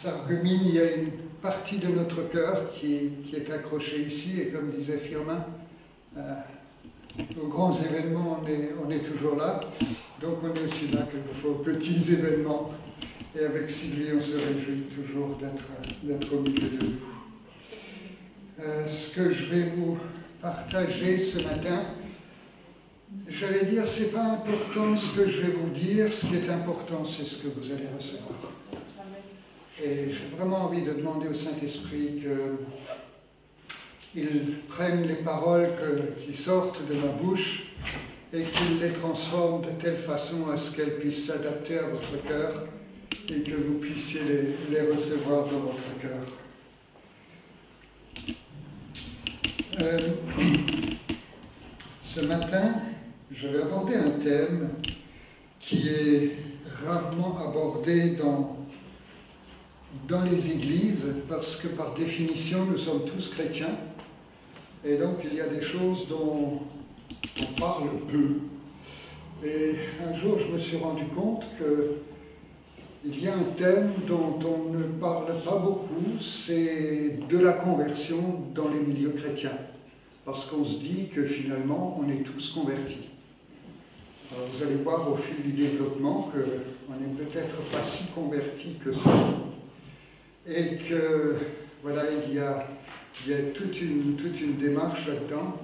s'argumine, il y a une partie de notre cœur qui est accrochée ici, et comme disait Firmin, aux grands événements, on est toujours là, donc on est aussi là quelquefois aux petits événements, et avec Sylvie, on se réjouit toujours d'être au milieu de vous. Ce que je vais vous partager ce matin, j'allais dire, c'est pas important ce que je vais vous dire, ce qui est important, c'est ce que vous allez recevoir. Et j'ai vraiment envie de demander au Saint-Esprit qu'il prenne les paroles qui sortent de ma bouche et qu'il les transforme de telle façon à ce qu'elles puissent s'adapter à votre cœur et que vous puissiez les recevoir dans votre cœur. Ce matin, je vais aborder un thème qui est rarement abordé dans les églises, parce que par définition, nous sommes tous chrétiens, et donc il y a des choses dont on parle peu. Et un jour, je me suis rendu compte qu'il y a un thème dont on ne parle pas beaucoup, c'est de la conversion dans les milieux chrétiens, parce qu'on se dit que finalement, on est tous convertis. Alors, vous allez voir au fil du développement qu'on n'est peut-être pas si convertis que ça. Et que, voilà, il y a toute une démarche là-dedans.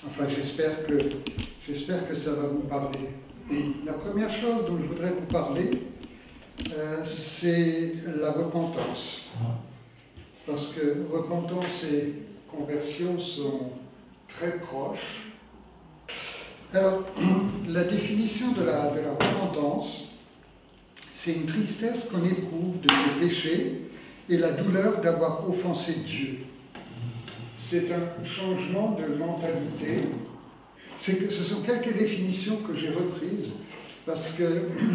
Enfin, j'espère que ça va vous parler. La première chose dont je voudrais vous parler, c'est la repentance. Parce que repentance et conversion sont très proches. Alors, la définition de la repentance, c'est une tristesse qu'on éprouve de ses péchés et la douleur d'avoir offensé Dieu. C'est un changement de mentalité. Ce sont quelques définitions que j'ai reprises, parce que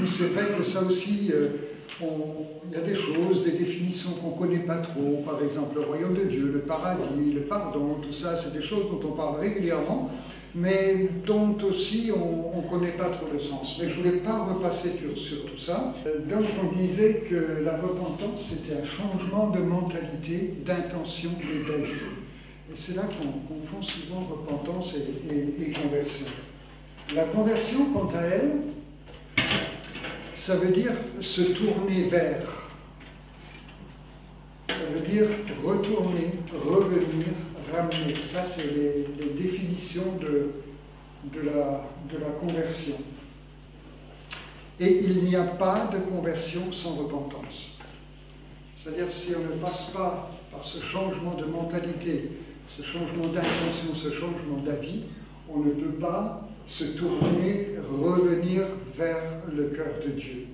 c'est vrai que ça aussi, il y a des choses, des définitions qu'on ne connaît pas trop, par exemple le royaume de Dieu, le paradis, le pardon, tout ça, c'est des choses dont on parle régulièrement, mais dont aussi on ne connaît pas trop le sens. Mais je ne voulais pas repasser sur tout ça. Donc on disait que la repentance, c'était un changement de mentalité, d'intention et d'avis. Et c'est là qu'on confond souvent repentance et conversion. La conversion, quant à elle, ça veut dire se tourner vers. Ça veut dire retourner, revenir, ramener. Ça, c'est les définitions de la conversion. Et il n'y a pas de conversion sans repentance. C'est-à-dire, si on ne passe pas par ce changement de mentalité, ce changement d'intention, ce changement d'avis, on ne peut pas se tourner, revenir vers le cœur de Dieu.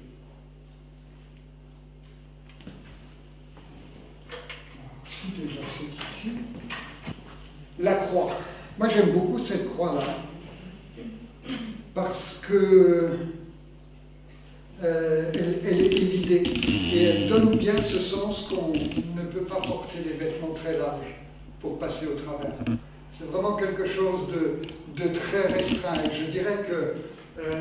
Alors, déjà c'est ici. La croix. Moi j'aime beaucoup cette croix-là, parce que elle est évidée et elle donne bien ce sens qu'on ne peut pas porter des vêtements très larges pour passer au travers. C'est vraiment quelque chose de très restreint. Et je dirais que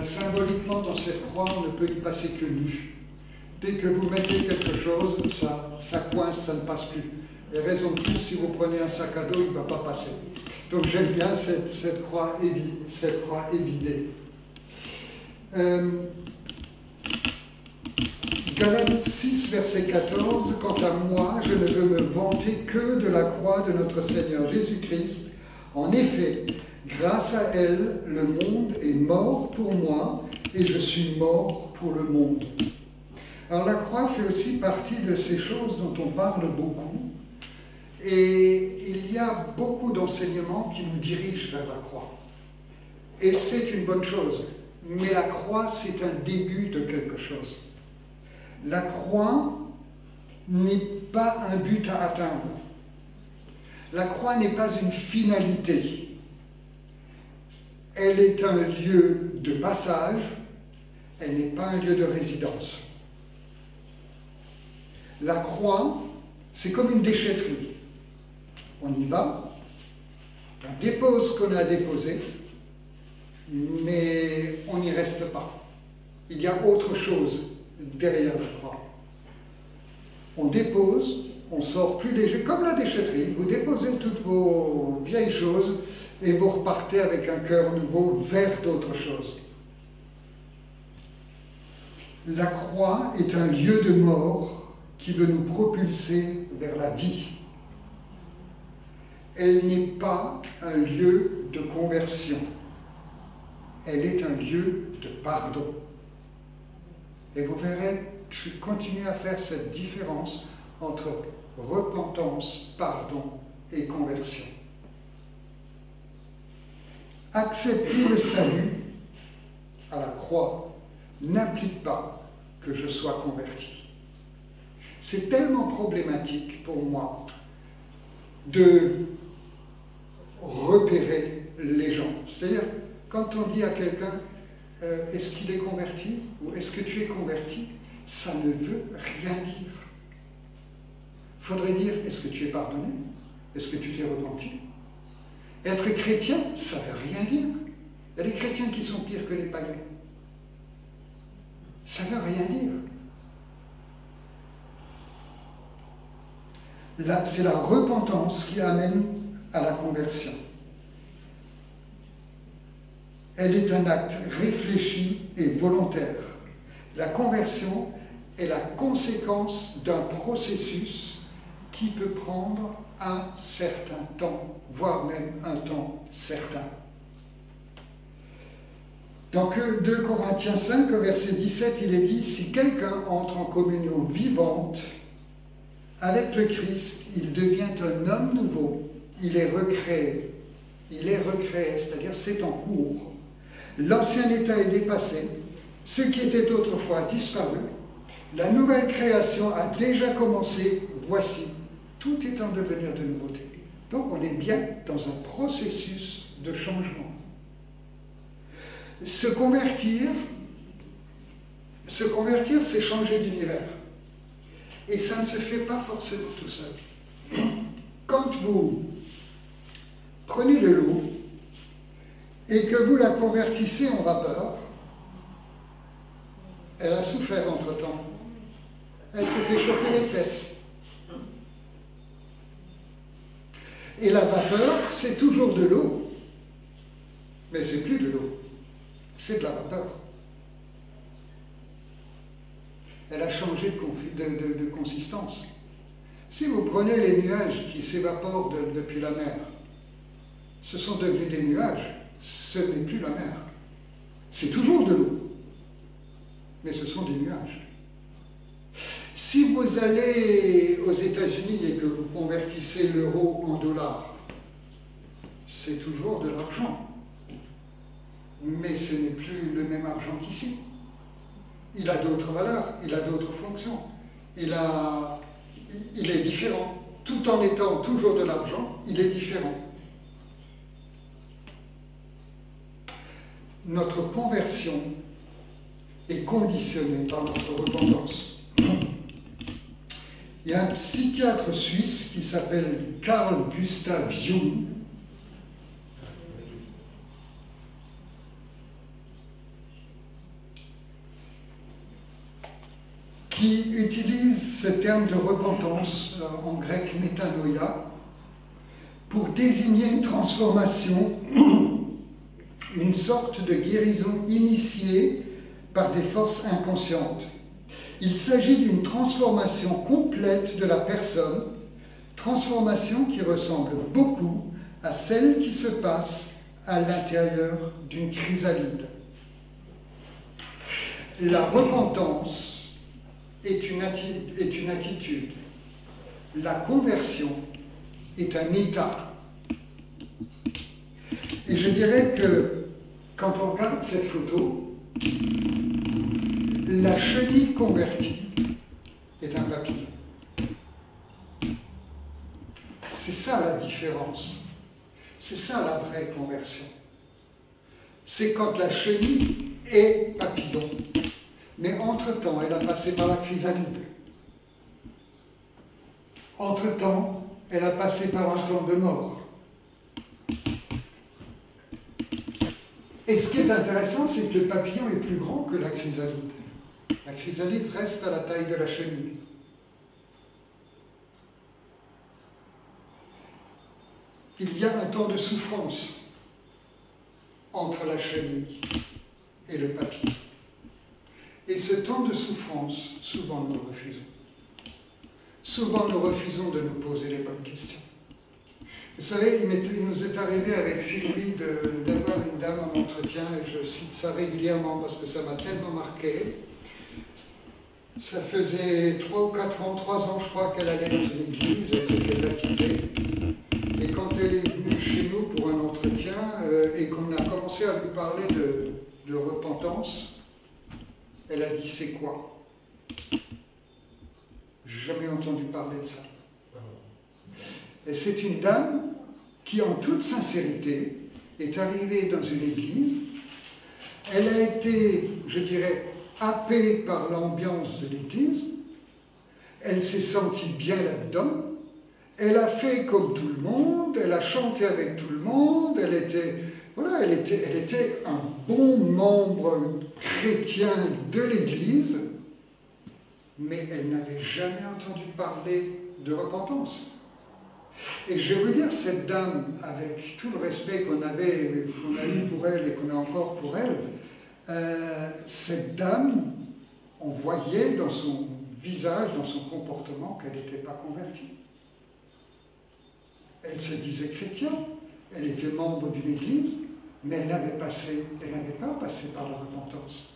symboliquement, dans cette croix, on ne peut y passer que nu. Dès que vous mettez quelque chose, ça coince, ça ne passe plus. Et raison de plus, si vous prenez un sac à dos, il ne va pas passer. Donc j'aime bien cette croix évidée. Galates 6, verset 14, « Quant à moi, je ne veux me vanter que de la croix de notre Seigneur Jésus-Christ. En effet, grâce à elle, le monde est mort pour moi et je suis mort pour le monde. » Alors la croix fait aussi partie de ces choses dont on parle beaucoup. Et il y a beaucoup d'enseignements qui nous dirigent vers la croix. Et c'est une bonne chose. Mais la croix, c'est un début de quelque chose. La croix n'est pas un but à atteindre. La croix n'est pas une finalité. Elle est un lieu de passage, elle n'est pas un lieu de résidence. La croix, c'est comme une déchetterie. On y va, on dépose ce qu'on a à déposer, mais on n'y reste pas. Il y a autre chose derrière la croix. on dépose, on sort plus léger, comme la déchetterie, vous déposez toutes vos vieilles choses et vous repartez avec un cœur nouveau vers d'autres choses. La croix est un lieu de mort qui veut nous propulser vers la vie. Elle n'est pas un lieu de conversion. Elle est un lieu de pardon. Et vous verrez que je continue à faire cette différence entre repentance, pardon et conversion. Accepter le salut à la croix n'implique pas que je sois converti. C'est tellement problématique pour moi de repérer les gens. C'est-à-dire, quand on dit à quelqu'un « est-ce qu'il est converti ?» ou « est-ce que tu es converti ?» ça ne veut rien dire. Il faudrait dire « est-ce que tu es pardonné ? Est-ce que tu t'es repenti ?» Être chrétien, ça ne veut rien dire. Il y a des chrétiens qui sont pires que les païens. Ça ne veut rien dire. Là, c'est la repentance qui amène à la conversion. Elle est un acte réfléchi et volontaire. La conversion est la conséquence d'un processus qui peut prendre un certain temps, voire même un temps certain. Dans 2 Corinthiens 5, au verset 17, il est dit « Si quelqu'un entre en communion vivante avec le Christ, il devient un homme nouveau, il est recréé. » Il est recréé, c'est-à-dire c'est en cours. L'ancien état est dépassé, ce qui était autrefois a disparu, la nouvelle création a déjà commencé, voici, tout est en devenir de nouveauté. Donc on est bien dans un processus de changement. Se convertir, c'est changer d'univers. Et ça ne se fait pas forcément tout seul. Quand vous prenez de l'eau et que vous la convertissez en vapeur, elle a souffert entre-temps. Elle s'est fait chauffer les fesses. Et la vapeur, c'est toujours de l'eau. Mais c'est plus de l'eau. C'est de la vapeur. Elle a changé de consistance. Si vous prenez les nuages qui s'évaporent depuis la mer, ce sont devenus des nuages, ce n'est plus la mer. C'est toujours de l'eau, mais ce sont des nuages. Si vous allez aux États-Unis et que vous convertissez l'euro en dollars, c'est toujours de l'argent. Mais ce n'est plus le même argent qu'ici. Il a d'autres valeurs, il a d'autres fonctions. Il est différent. Tout en étant toujours de l'argent, il est différent. Notre conversion est conditionnée par notre repentance. Il y a un psychiatre suisse qui s'appelle Carl Gustav Jung, qui utilise ce terme de repentance, en grec métanoïa, pour désigner une transformation, une sorte de guérison initiée par des forces inconscientes. Il s'agit d'une transformation complète de la personne, transformation qui ressemble beaucoup à celle qui se passe à l'intérieur d'une chrysalide. La repentance est une attitude. La conversion est un état. Et je dirais que quand on regarde cette photo, la chenille convertie est un papillon. C'est ça la différence. C'est ça la vraie conversion. C'est quand la chenille est papillon. Mais entre-temps, elle a passé par la chrysalide. Entre-temps, elle a passé par un temps de mort. Et ce qui est intéressant, c'est que le papillon est plus grand que la chrysalide. La chrysalide reste à la taille de la chenille. il y a un temps de souffrance entre la chenille et le papier. Et ce temps de souffrance, souvent nous le refusons. Souvent nous refusons de nous poser les bonnes questions. Vous savez, il nous est arrivé avec Sylvie d'avoir une dame en entretien, et je cite ça régulièrement parce que ça m'a tellement marqué. Ça faisait 3 ou 4 ans, 3 ans je crois qu'elle allait dans une église, elle s'est fait baptiser. Et quand elle est venue chez nous pour un entretien et qu'on a commencé à lui parler de repentance, elle a dit « c'est quoi ?» J'ai jamais entendu parler de ça. Et c'est une dame qui, en toute sincérité, est arrivée dans une église. Elle a été, je dirais, happée par l'ambiance de l'église. Elle s'est sentie bien là-dedans. Elle a fait comme tout le monde. Elle a chanté avec tout le monde. Elle était un bon membre chrétien de l'église. Mais elle n'avait jamais entendu parler de repentance. Et je vais vous dire, cette dame, avec tout le respect qu'on a eu pour elle et qu'on a encore pour elle, cette dame, on voyait dans son visage, dans son comportement, qu'elle n'était pas convertie. Elle se disait chrétienne, elle était membre d'une église, mais elle n'avait pas passé par la repentance.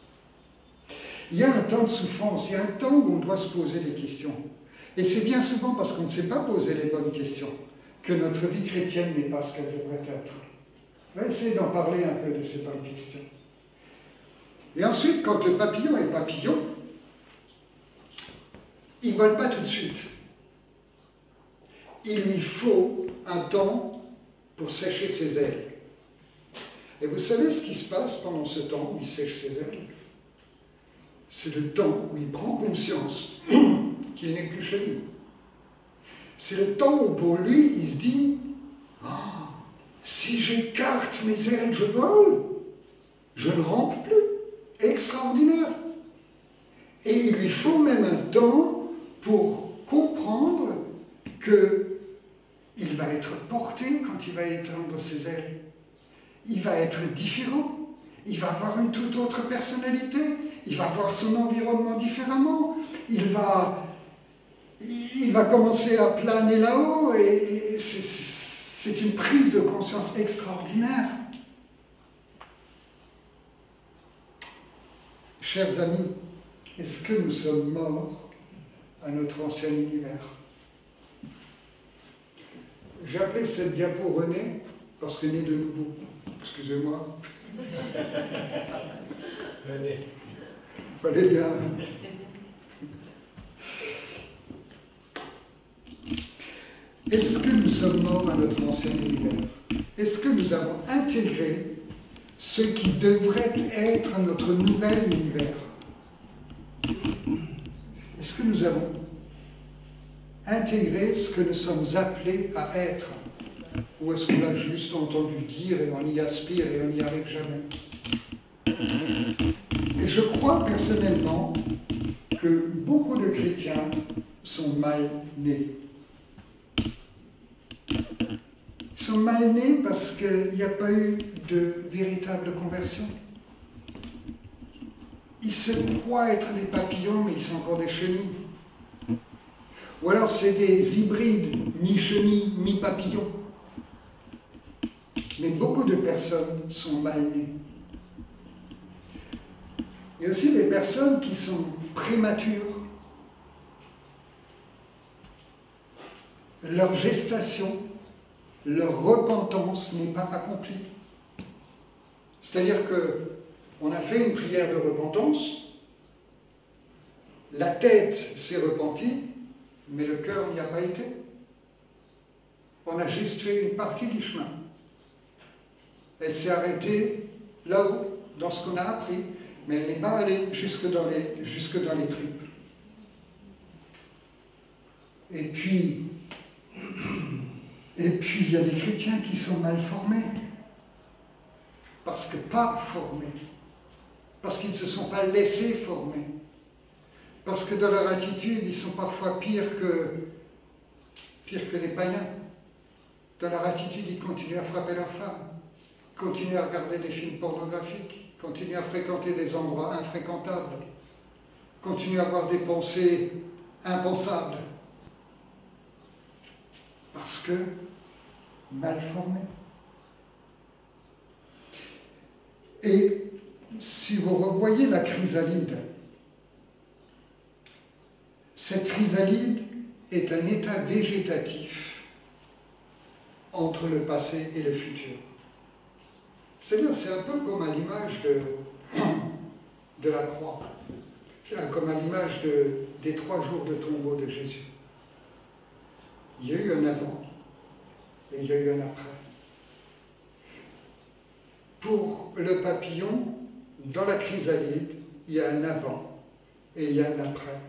Il y a un temps de souffrance, il y a un temps où on doit se poser des questions. Et c'est bien souvent parce qu'on ne sait pas poser les bonnes questions que notre vie chrétienne n'est pas ce qu'elle devrait être. On va essayer d'en parler un peu de ces bonnes questions. Et ensuite, quand le papillon est papillon, il ne vole pas tout de suite. Il lui faut un temps pour sécher ses ailes. Et vous savez ce qui se passe pendant ce temps où il sèche ses ailes? C'est le temps où il prend conscience qu'il n'est plus chez lui. C'est le temps où pour lui, il se dit « Ah, si j'écarte mes ailes, je vole, je ne rampe plus. Extraordinaire !» Et il lui faut même un temps pour comprendre qu'il va être porté quand il va étendre ses ailes. Il va être différent. Il va avoir une toute autre personnalité. Il va voir son environnement différemment. Il va commencer à planer là-haut et c'est une prise de conscience extraordinaire. Chers amis, est-ce que nous sommes morts à notre ancien univers? J'ai appelé cette diapo René parce qu'elle est de nouveau. Excusez-moi. René. Fallait bien. Est-ce que nous sommes morts à notre ancien univers? Est-ce que nous avons intégré ce qui devrait être notre nouvel univers? Est-ce que nous avons intégré ce que nous sommes appelés à être? Ou est-ce qu'on l'a juste entendu dire et on y aspire et on n'y arrive jamais? Et je crois personnellement que beaucoup de chrétiens sont mal nés. Ils sont mal nés parce qu'il n'y a pas eu de véritable conversion. Ils se croient être des papillons, mais ils sont encore des chenilles. Ou alors c'est des hybrides, mi-chenilles, mi-papillons. Mais beaucoup de personnes sont mal nées. Il y a aussi des personnes qui sont prématures. Leur gestation, leur repentance n'est pas accomplie. C'est-à-dire qu'on a fait une prière de repentance, la tête s'est repentie, mais le cœur n'y a pas été. On a juste fait une partie du chemin. Elle s'est arrêtée là-haut, dans ce qu'on a appris, mais elle n'est pas allée jusque dans les tripes. Et puis, il y a des chrétiens qui sont mal formés, parce que pas formés, parce qu'ils ne se sont pas laissés former, parce que dans leur attitude, ils sont parfois pires que les païens. Dans leur attitude, ils continuent à frapper leurs femmes, continuent à regarder des films pornographiques, continuent à fréquenter des endroits infréquentables, continuent à avoir des pensées impensables, parce que mal formés. Et si vous revoyez la chrysalide, cette chrysalide est un état végétatif entre le passé et le futur. C'est-à-dire, c'est un peu comme à l'image de la croix. C'est comme à l'image des 3 jours de tombeau de Jésus. Il y a eu un avant et il y a eu un après. Pour le papillon, dans la chrysalide, il y a un avant et il y a un après.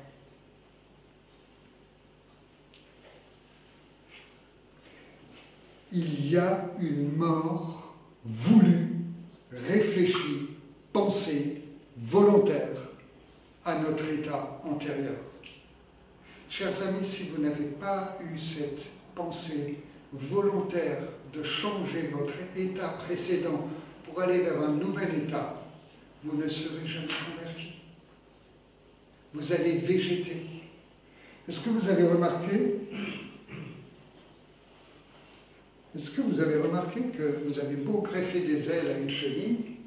Il y a une mort voulue, réfléchie, pensée, volontaire à notre état antérieur. Chers amis, si vous n'avez pas eu cette pensée volontaire de changer votre état précédent pour aller vers un nouvel état, vous ne serez jamais converti. Vous allez végéter. Est-ce que vous avez remarqué que vous avez beau greffer des ailes à une chenille,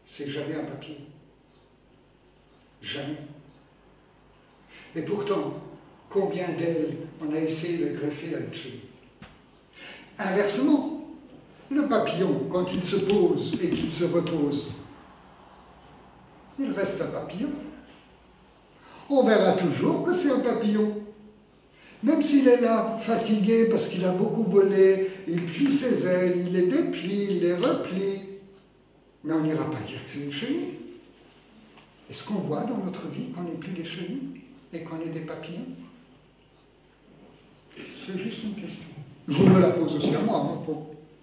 c'est jamais un papillon. Jamais. Et pourtant, combien d'ailes on a essayé de greffer à une chenille? Inversement, le papillon, quand il se pose et qu'il se repose, il reste un papillon. On verra toujours que c'est un papillon. Même s'il est là, fatigué parce qu'il a beaucoup volé, il plie ses ailes, il les déplie, il les replie. Mais on n'ira pas dire que c'est une chenille. Est-ce qu'on voit dans notre vie qu'on n'est plus des chenilles et qu'on est des papillons? C'est juste une question. Je me la pose aussi à moi. Hein.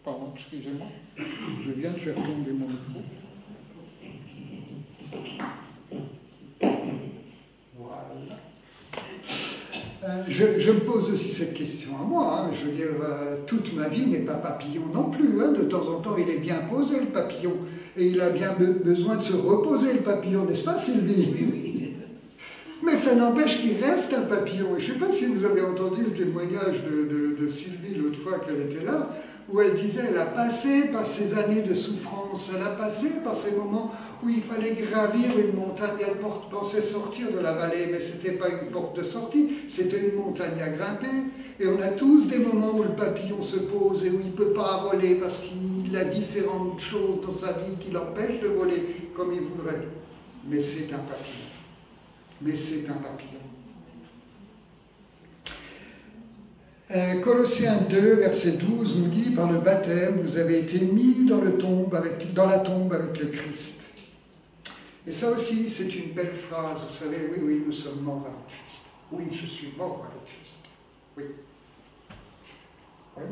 Pardon, excusez-moi. Je viens de faire tomber mon micro. Voilà. Je me pose aussi cette question à moi. Hein. Je veux dire, toute ma vie n'est pas papillon non plus. Hein. De temps en temps, il est bien posé, le papillon. Et il a bien besoin de se reposer, le papillon, n'est-ce pas, Sylvie? Oui. Mais ça n'empêche qu'il reste un papillon. Et je ne sais pas si vous avez entendu le témoignage de Sylvie l'autre fois qu'elle était là, où elle disait, elle a passé par ces années de souffrance, elle a passé par ces moments où il fallait gravir une montagne, elle pensait sortir de la vallée, mais ce n'était pas une porte de sortie, c'était une montagne à grimper. Et on a tous des moments où le papillon se pose et où il ne peut pas voler parce qu'il a différentes choses dans sa vie qui l'empêchent de voler comme il voudrait. Mais c'est un papillon. Mais c'est un papillon. Colossiens 2, verset 12 nous dit, par le baptême, vous avez été mis dans la tombe avec le Christ. Et ça aussi, c'est une belle phrase. Vous savez, oui, nous sommes morts avec Christ. Oui, je suis mort avec Christ. Oui. Oui.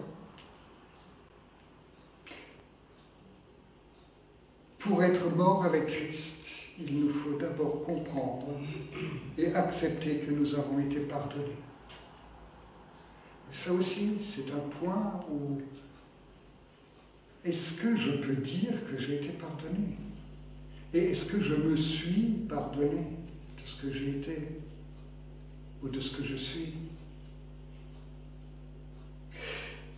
Pour être mort avec Christ, il nous faut d'abord comprendre et accepter que nous avons été pardonnés. Et ça aussi, c'est un point où est-ce que je peux dire que j'ai été pardonné? Et est-ce que je me suis pardonné de ce que j'ai été ou de ce que je suis?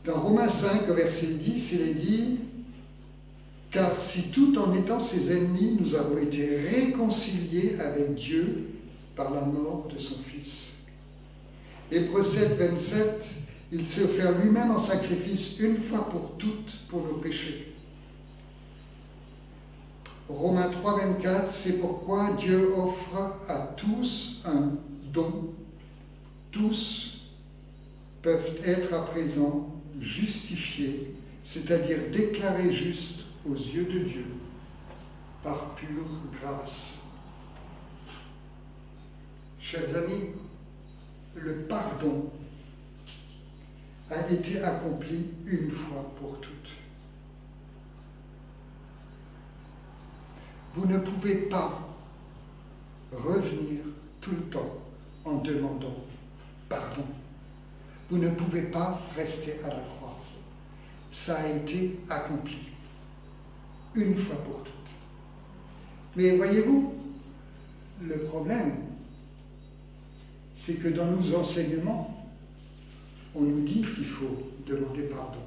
Dans Romains 5, au verset 10, il est dit « Car si tout en étant ses ennemis, nous avons été réconciliés avec Dieu par la mort de son Fils. » Hébreux 7, 27, il s'est offert lui-même en sacrifice une fois pour toutes pour nos péchés. Romains 3, 24, c'est pourquoi Dieu offre à tous un don. Tous peuvent être à présent justifiés, c'est-à-dire déclarés justes aux yeux de Dieu, par pure grâce. Chers amis, le pardon a été accompli une fois pour toutes. Vous ne pouvez pas revenir tout le temps en demandant pardon. Vous ne pouvez pas rester à la croix. Ça a été accompli, une fois pour toutes. Mais voyez-vous, le problème, c'est que dans nos enseignements, on nous dit qu'il faut demander pardon.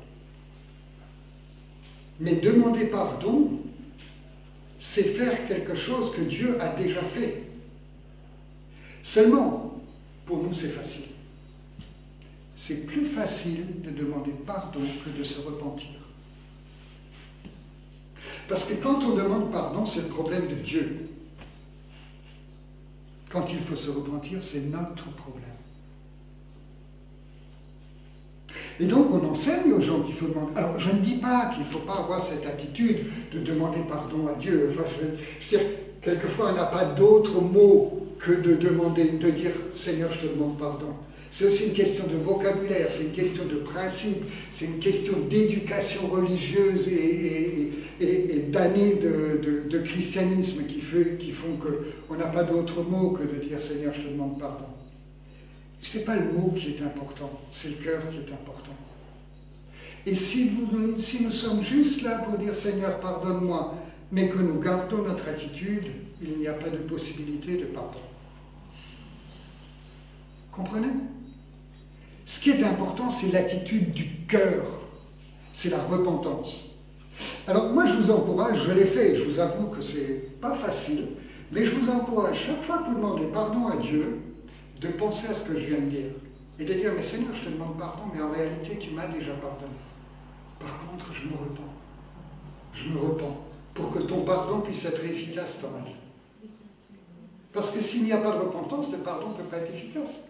Mais demander pardon, c'est faire quelque chose que Dieu a déjà fait. Seulement, pour nous, c'est facile. C'est plus facile de demander pardon que de se repentir. Parce que quand on demande pardon, c'est le problème de Dieu. Quand il faut se repentir, c'est notre problème. Et donc on enseigne aux gens qu'il faut demander. Alors je ne dis pas qu'il ne faut pas avoir cette attitude de demander pardon à Dieu. Enfin, je veux dire, quelquefois on n'a pas d'autre mot que de demander, de dire Seigneur, je te demande pardon. C'est aussi une question de vocabulaire, c'est une question de principe, c'est une question d'éducation religieuse et d'années de christianisme qui font qu'on n'a pas d'autre mot que de dire Seigneur, je te demande pardon. Ce n'est pas le mot qui est important, c'est le cœur qui est important. Et si nous sommes juste là pour dire Seigneur, pardonne-moi, mais que nous gardons notre attitude, il n'y a pas de possibilité de pardon. Comprenez? Ce qui est important, c'est l'attitude du cœur, c'est la repentance. Alors moi, je vous encourage, je l'ai fait, je vous avoue que c'est pas facile, mais je vous encourage, chaque fois que vous demandez pardon à Dieu, de penser à ce que je viens de dire, et de dire, mais Seigneur, je te demande pardon, mais en réalité, tu m'as déjà pardonné. Par contre, je me repens. Je me repens, pour que ton pardon puisse être efficace dans ma vie. Parce que s'il n'y a pas de repentance, le pardon ne peut pas être efficace.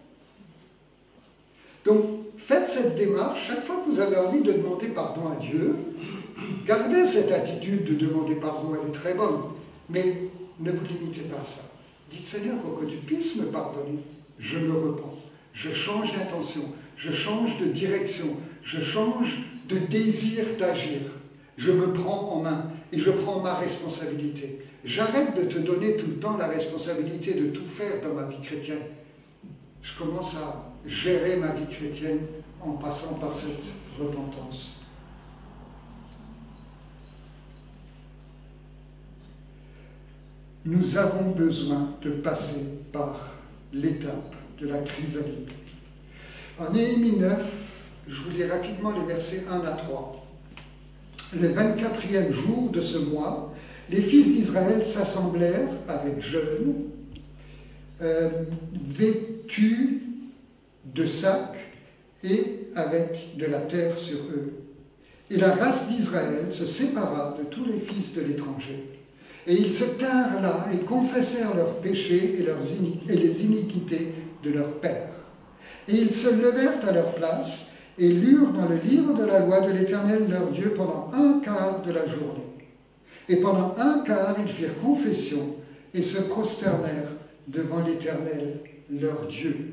Donc, faites cette démarche, chaque fois que vous avez envie de demander pardon à Dieu, gardez cette attitude de demander pardon, elle est très bonne, mais ne vous limitez pas à ça. Dites, Seigneur, pour que tu puisses me pardonner, je me repens, je change d'intention, je change de direction, je change de désir d'agir. Je me prends en main et je prends ma responsabilité. J'arrête de te donner tout le temps la responsabilité de tout faire dans ma vie chrétienne. Je commence à gérer ma vie chrétienne en passant par cette repentance. Nous avons besoin de passer par l'étape de la chrysalide. En Néhémie 9, je vous lis rapidement les versets 1 à 3. Le 24e jour de ce mois, les fils d'Israël s'assemblèrent avec jeûne, vêtus de sacs et avec de la terre sur eux. Et la race d'Israël se sépara de tous les fils de l'étranger. Et ils se tinrent là et confessèrent leurs péchés et les iniquités de leurs pères. Et ils se levèrent à leur place et lurent dans le livre de la loi de l'Éternel leur Dieu pendant un quart de la journée. Et pendant un quart, ils firent confession et se prosternèrent devant l'Éternel leur Dieu.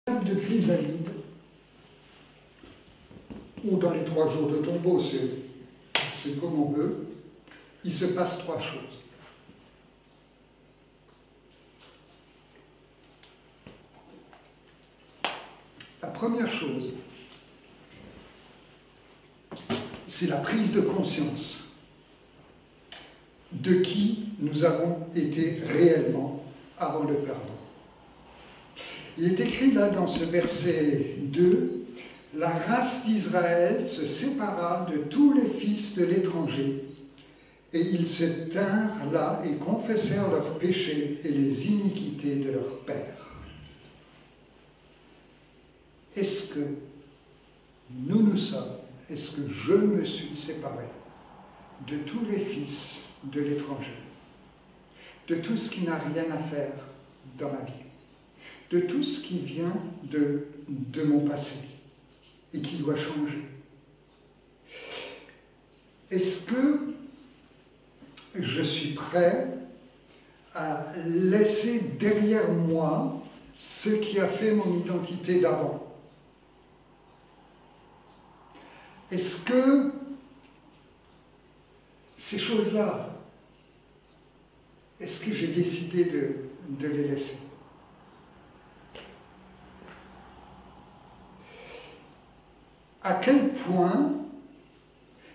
L'étape de chrysalide, ou dans les 3 jours de tombeau, c'est comme on veut, il se passe 3 choses. La première chose, c'est la prise de conscience de qui nous avons été réellement avant le pardon. Il est écrit là dans ce verset 2, « La race d'Israël se sépara de tous les fils de l'étranger, et ils se tinrent là et confessèrent leurs péchés et les iniquités de leurs pères. » Est-ce que nous sommes, est-ce que je me suis séparé de tous les fils de l'étranger, de tout ce qui n'a rien à faire dans ma vie, de tout ce qui vient de mon passé et qui doit changer? Est-ce que je suis prêt à laisser derrière moi ce qui a fait mon identité d'avant? Est-ce que ces choses-là, est-ce que j'ai décidé de les laisser? à quel point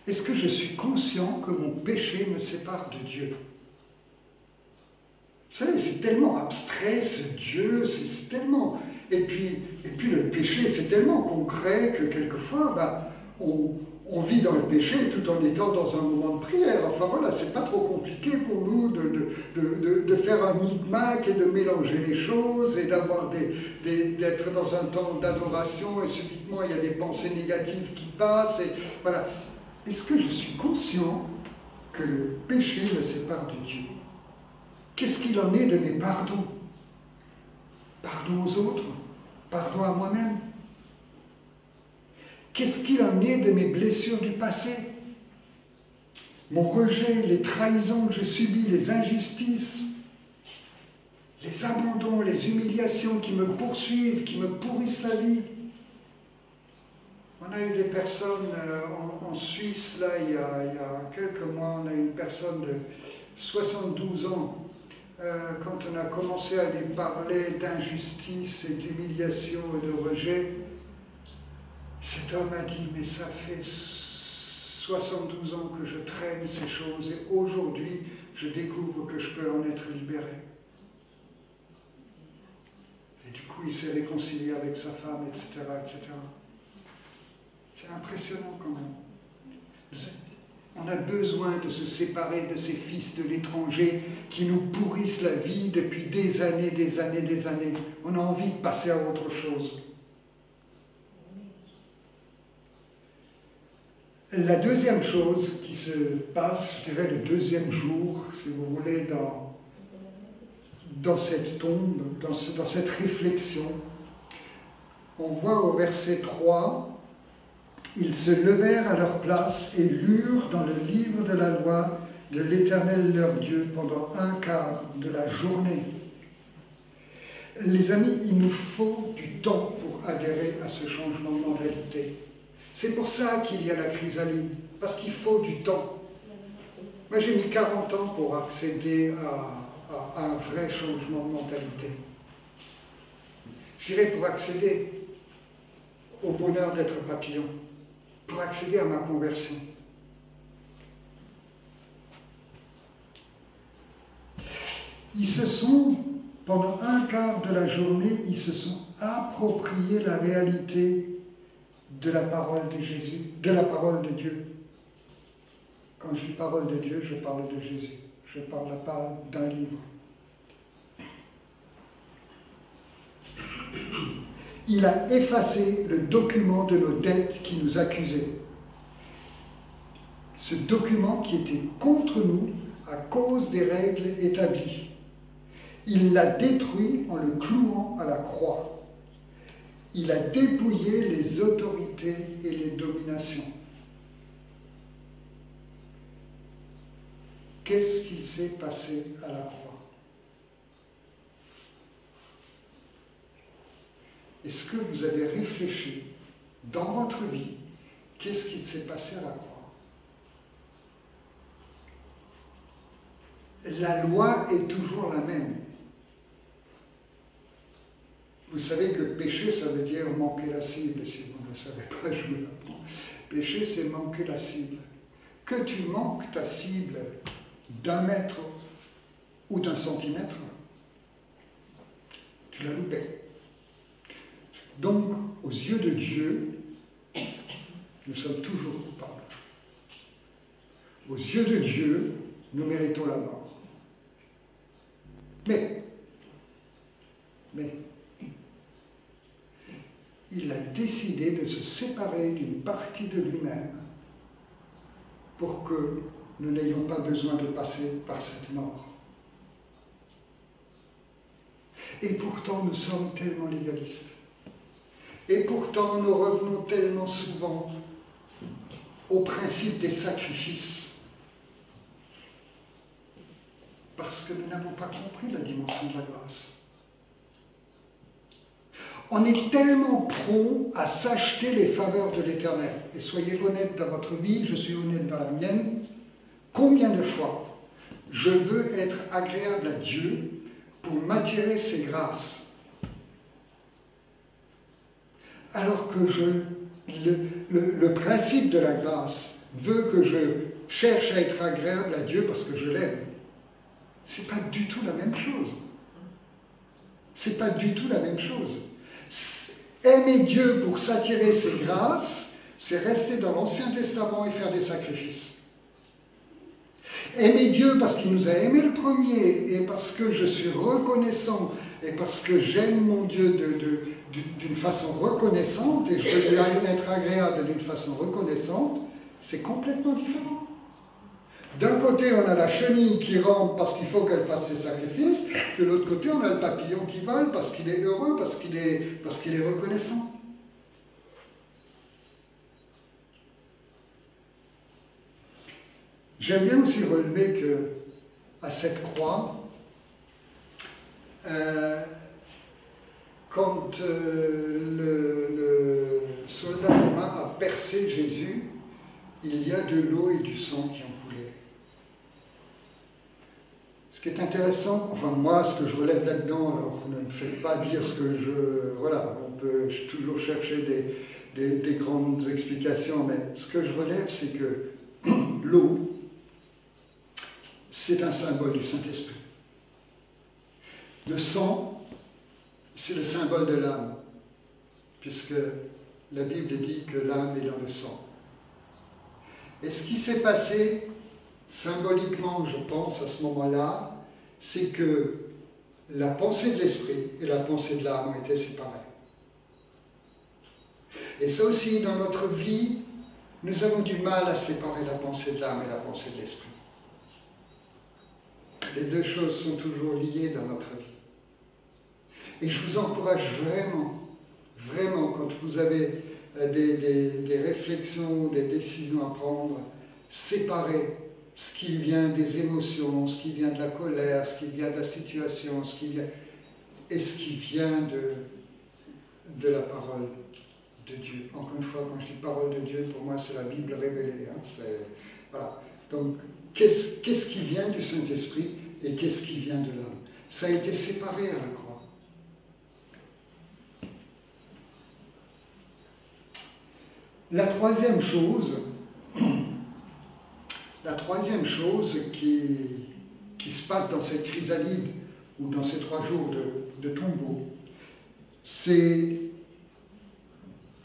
est-ce que je suis conscient que mon péché me sépare de Dieu? Vous savez, c'est tellement abstrait, ce Dieu, c'est tellement... Et puis le péché, c'est tellement concret que quelquefois, on vit dans le péché tout en étant dans un moment de prière. Enfin voilà, c'est pas trop compliqué pour nous de faire un micmac et de mélanger les choses et d'être dans un temps d'adoration et subitement il y a des pensées négatives qui passent. Et voilà. Est-ce que je suis conscient que le péché me sépare de Dieu? Qu'est-ce qu'il en est de mes pardons? Pardon aux autres? Pardon à moi-même? Qu'est-ce qu'il en est de mes blessures du passé? Mon rejet, les trahisons que j'ai subies, les injustices, les abandons, les humiliations qui me poursuivent, qui me pourrissent la vie. On a eu des personnes en Suisse, là, il y a quelques mois, on a eu une personne de 72 ans. Quand on a commencé à lui parler d'injustice et d'humiliation et de rejet, cet homme a dit, mais ça fait 72 ans que je traîne ces choses et aujourd'hui, je découvre que je peux en être libéré. Et du coup, il s'est réconcilié avec sa femme, etc., etc. C'est impressionnant quand même. On a besoin de se séparer de ces fils de l'étranger qui nous pourrissent la vie depuis des années, des années, des années. On a envie de passer à autre chose. La deuxième chose qui se passe, je dirais le deuxième jour, si vous voulez, dans cette tombe, dans cette réflexion, on voit au verset 3, « Ils se levèrent à leur place et lurent dans le livre de la loi de l'Éternel leur Dieu pendant un quart de la journée. » Les amis, il nous faut du temps pour adhérer à ce changement de mentalité. C'est pour ça qu'il y a la chrysalide, parce qu'il faut du temps. Moi, j'ai mis 40 ans pour accéder à un vrai changement de mentalité. Je dirais pour accéder au bonheur d'être papillon, pour accéder à ma conversion. Ils se sont, pendant un quart de la journée, ils se sont appropriés la réalité de la parole de Jésus, de la parole de Dieu. Quand je dis parole de Dieu, je parle de Jésus. Je ne parle pas d'un livre. Il a effacé le document de nos dettes qui nous accusait. Ce document qui était contre nous à cause des règles établies. Il l'a détruit en le clouant à la croix. Il a dépouillé les autorités et les dominations. Qu'est-ce qu'il s'est passé à la croix? Est-ce que vous avez réfléchi dans votre vie, qu'est-ce qu'il s'est passé à la croix? La loi est toujours la même. Vous savez que péché, ça veut dire manquer la cible, si vous ne le savez pas, je vous l'apprends. Péché, c'est manquer la cible. Que tu manques ta cible d'1 mètre ou d'1 centimètre, tu l'as loupé. Donc, aux yeux de Dieu, nous sommes toujours coupables. Aux yeux de Dieu, nous méritons la mort. Mais, il a décidé de se séparer d'une partie de lui-même pour que nous n'ayons pas besoin de passer par cette mort. Et pourtant, nous sommes tellement légalistes. Et pourtant, nous revenons tellement souvent au principe des sacrifices. Parce que nous n'avons pas compris la dimension de la grâce. On est tellement prompt à s'acheter les faveurs de l'Éternel. Et soyez honnêtes dans votre vie, je suis honnête dans la mienne. Combien de fois je veux être agréable à Dieu pour m'attirer ses grâces, alors que Le principe de la grâce veut que je cherche à être agréable à Dieu parce que je l'aime. C'est pas du tout la même chose. C'est pas du tout la même chose. Aimer Dieu pour s'attirer ses grâces, c'est rester dans l'Ancien Testament et faire des sacrifices. Aimer Dieu parce qu'il nous a aimés le premier et parce que je suis reconnaissant et parce que j'aime mon Dieu d'une façon reconnaissante et je veux lui être agréable d'une façon reconnaissante, c'est complètement différent. D'un côté, on a la chenille qui rampe parce qu'il faut qu'elle fasse ses sacrifices, de l'autre côté, on a le papillon qui vole parce qu'il est heureux, parce qu'il est reconnaissant. J'aime bien aussi relever que à cette croix, quand le soldat romain a percé Jésus, il y a de l'eau et du sang qui ont coulé. Ce qui est intéressant, enfin moi, ce que je relève là-dedans, alors ne me faites pas dire ce que je... Voilà, on peut toujours chercher des grandes explications, mais ce que je relève, c'est que l'eau, c'est un symbole du Saint-Esprit. Le sang, c'est le symbole de l'âme, puisque la Bible dit que l'âme est dans le sang. Et ce qui s'est passé, symboliquement, je pense, à ce moment-là, c'est que la pensée de l'esprit et la pensée de l'âme ont été séparées. Et ça aussi, dans notre vie, nous avons du mal à séparer la pensée de l'âme et la pensée de l'esprit. Les deux choses sont toujours liées dans notre vie. Et je vous encourage vraiment, vraiment, quand vous avez des réflexions, des décisions à prendre, séparer ce qui vient des émotions, ce qui vient de la colère, ce qui vient de la situation, ce qui vient, et ce qui vient de la parole de Dieu. Encore une fois, quand je dis parole de Dieu, pour moi c'est la Bible révélée. Hein, voilà. Donc, qu'est-ce qui vient du Saint-Esprit et qu'est-ce qui vient de l'âme? Ça a été séparé à la croix. La troisième chose qui se passe dans cette chrysalide ou dans ces 3 jours de tombeau, c'est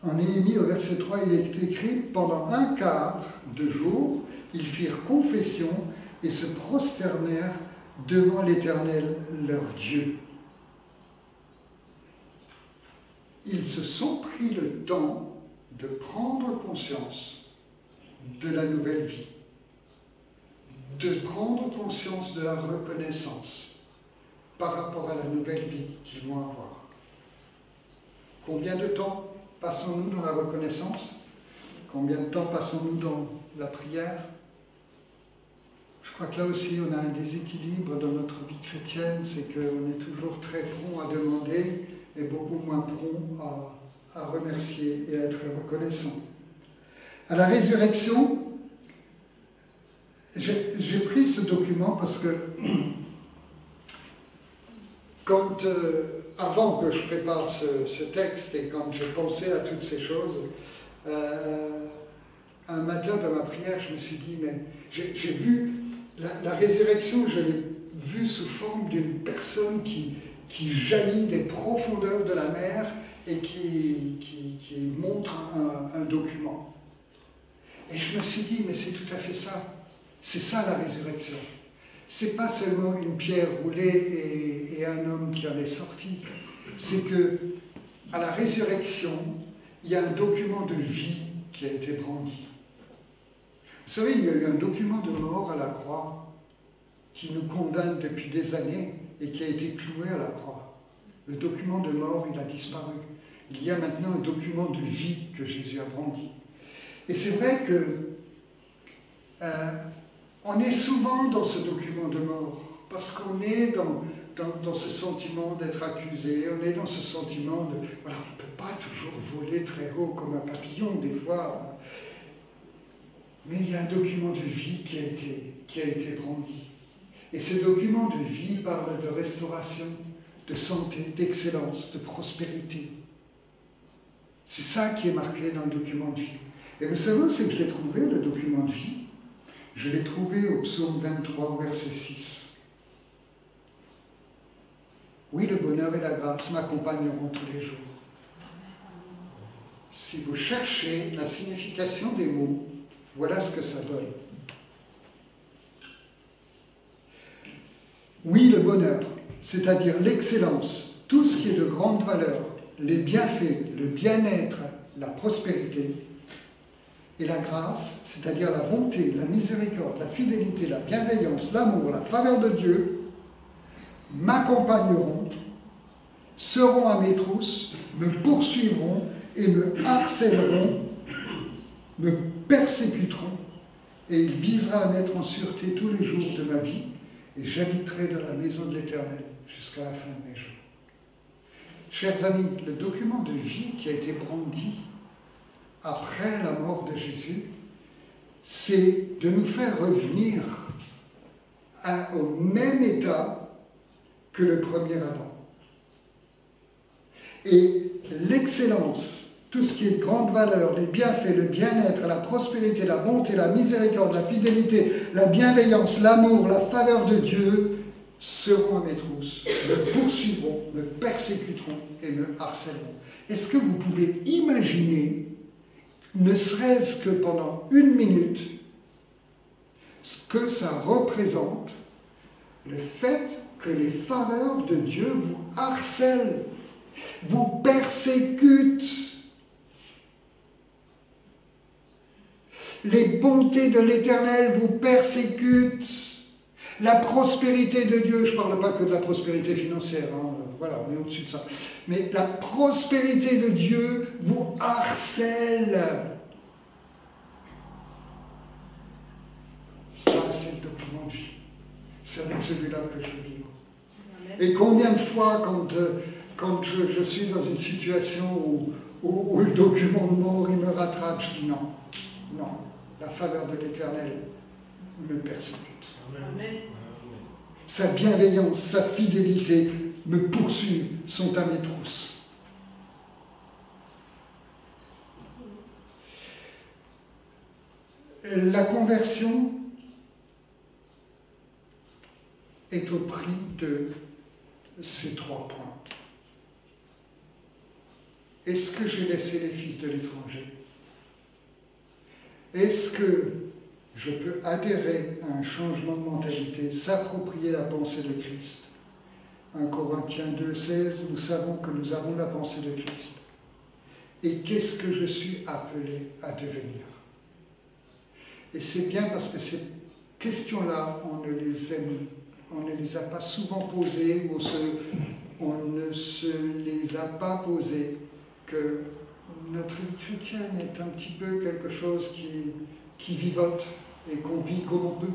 en Néhémie au verset 3, il est écrit « Pendant 1/4 de jour, ils firent confession et se prosternèrent devant l'Éternel leur Dieu. » Ils se sont pris le temps de prendre conscience de la nouvelle vie, de prendre conscience de la reconnaissance par rapport à la nouvelle vie qu'ils vont avoir. Combien de temps passons-nous dans la reconnaissance? Combien de temps passons-nous dans la prière? Je crois que là aussi on a un déséquilibre dans notre vie chrétienne, c'est qu'on est toujours très prompt à demander et beaucoup moins prompt à remercier et à être reconnaissant. À la résurrection, j'ai pris ce document parce que avant que je prépare ce texte et quand j'ai pensé à toutes ces choses, un matin dans ma prière, je me suis dit, mais j'ai vu la résurrection, je l'ai vue sous forme d'une personne qui jaillit des profondeurs de la mer et qui montre un document. Et je me suis dit, mais c'est tout à fait ça. C'est ça la résurrection. C'est pas seulement une pierre roulée et un homme qui en est sorti. C'est que à la résurrection, il y a un document de vie qui a été brandi. Vous savez, il y a eu un document de mort à la croix qui nous condamne depuis des années et qui a été cloué à la croix. Le document de mort, il a disparu. Il y a maintenant un document de vie que Jésus a brandi. Et c'est vrai que on est souvent dans ce document de mort, parce qu'on est dans ce sentiment d'être accusé, on est dans ce sentiment de... Voilà, on ne peut pas toujours voler très haut comme un papillon, des fois. Mais il y a un document de vie qui a été brandi. Et ce document de vie parle de restauration, de santé, d'excellence, de prospérité. C'est ça qui est marqué dans le document de vie. Et vous savez où c'est que je l'ai trouvé, le document de vie? Je l'ai trouvé au psaume 23, verset 6. Oui, le bonheur et la grâce m'accompagneront tous les jours. Si vous cherchez la signification des mots, voilà ce que ça donne. Oui, le bonheur, c'est-à-dire l'excellence, tout ce qui est de grande valeur, les bienfaits, le bien-être, la prospérité, et la grâce, c'est-à-dire la bonté, la miséricorde, la fidélité, la bienveillance, l'amour, la faveur de Dieu, m'accompagneront, seront à mes trousses, me poursuivront et me harcèleront, me persécuteront, et il visera à mettre en sûreté tous les jours de ma vie, et j'habiterai dans la maison de l'Éternel jusqu'à la fin de mes jours. Chers amis, le document de vie qui a été brandi après la mort de Jésus, c'est de nous faire revenir au même état que le premier Adam. Et l'excellence, tout ce qui est de grande valeur, les bienfaits, le bien-être, la prospérité, la bonté, la miséricorde, la fidélité, la bienveillance, l'amour, la faveur de Dieu, seront à mes trousses, me poursuivront, me persécuteront et me harcèleront. Est-ce que vous pouvez imaginer, ne serait-ce que pendant 1 minute, ce que ça représente, le fait que les faveurs de Dieu vous harcèlent, vous persécutent. Les bontés de l'Éternel vous persécutent. La prospérité de Dieu, je ne parle pas que de la prospérité financière, hein, voilà, on est au-dessus de ça. Mais la prospérité de Dieu vous harcèle. Ça, c'est le document de vie. C'est avec celui-là que je vis. Et combien de fois, quand je suis dans une situation où le document de mort, il me rattrape, je dis non, non, la faveur de l'Éternel me persécute. Amen. Sa bienveillance, sa fidélité me poursuivent, sont à mes trousses. La conversion est au prix de ces 3 points. Est-ce que j'ai laissé les fils de l'étranger? Est-ce que je peux adhérer à un changement de mentalité, s'approprier la pensée de Christ? 1 Corinthiens 2, 16, nous savons que nous avons la pensée de Christ. Et qu'est-ce que je suis appelé à devenir? Et c'est bien parce que ces questions-là, on ne les a pas souvent posées, on ne se les a pas posées, que notre vie chrétienne est un petit peu quelque chose qui vivote et qu'on vit comme on peut.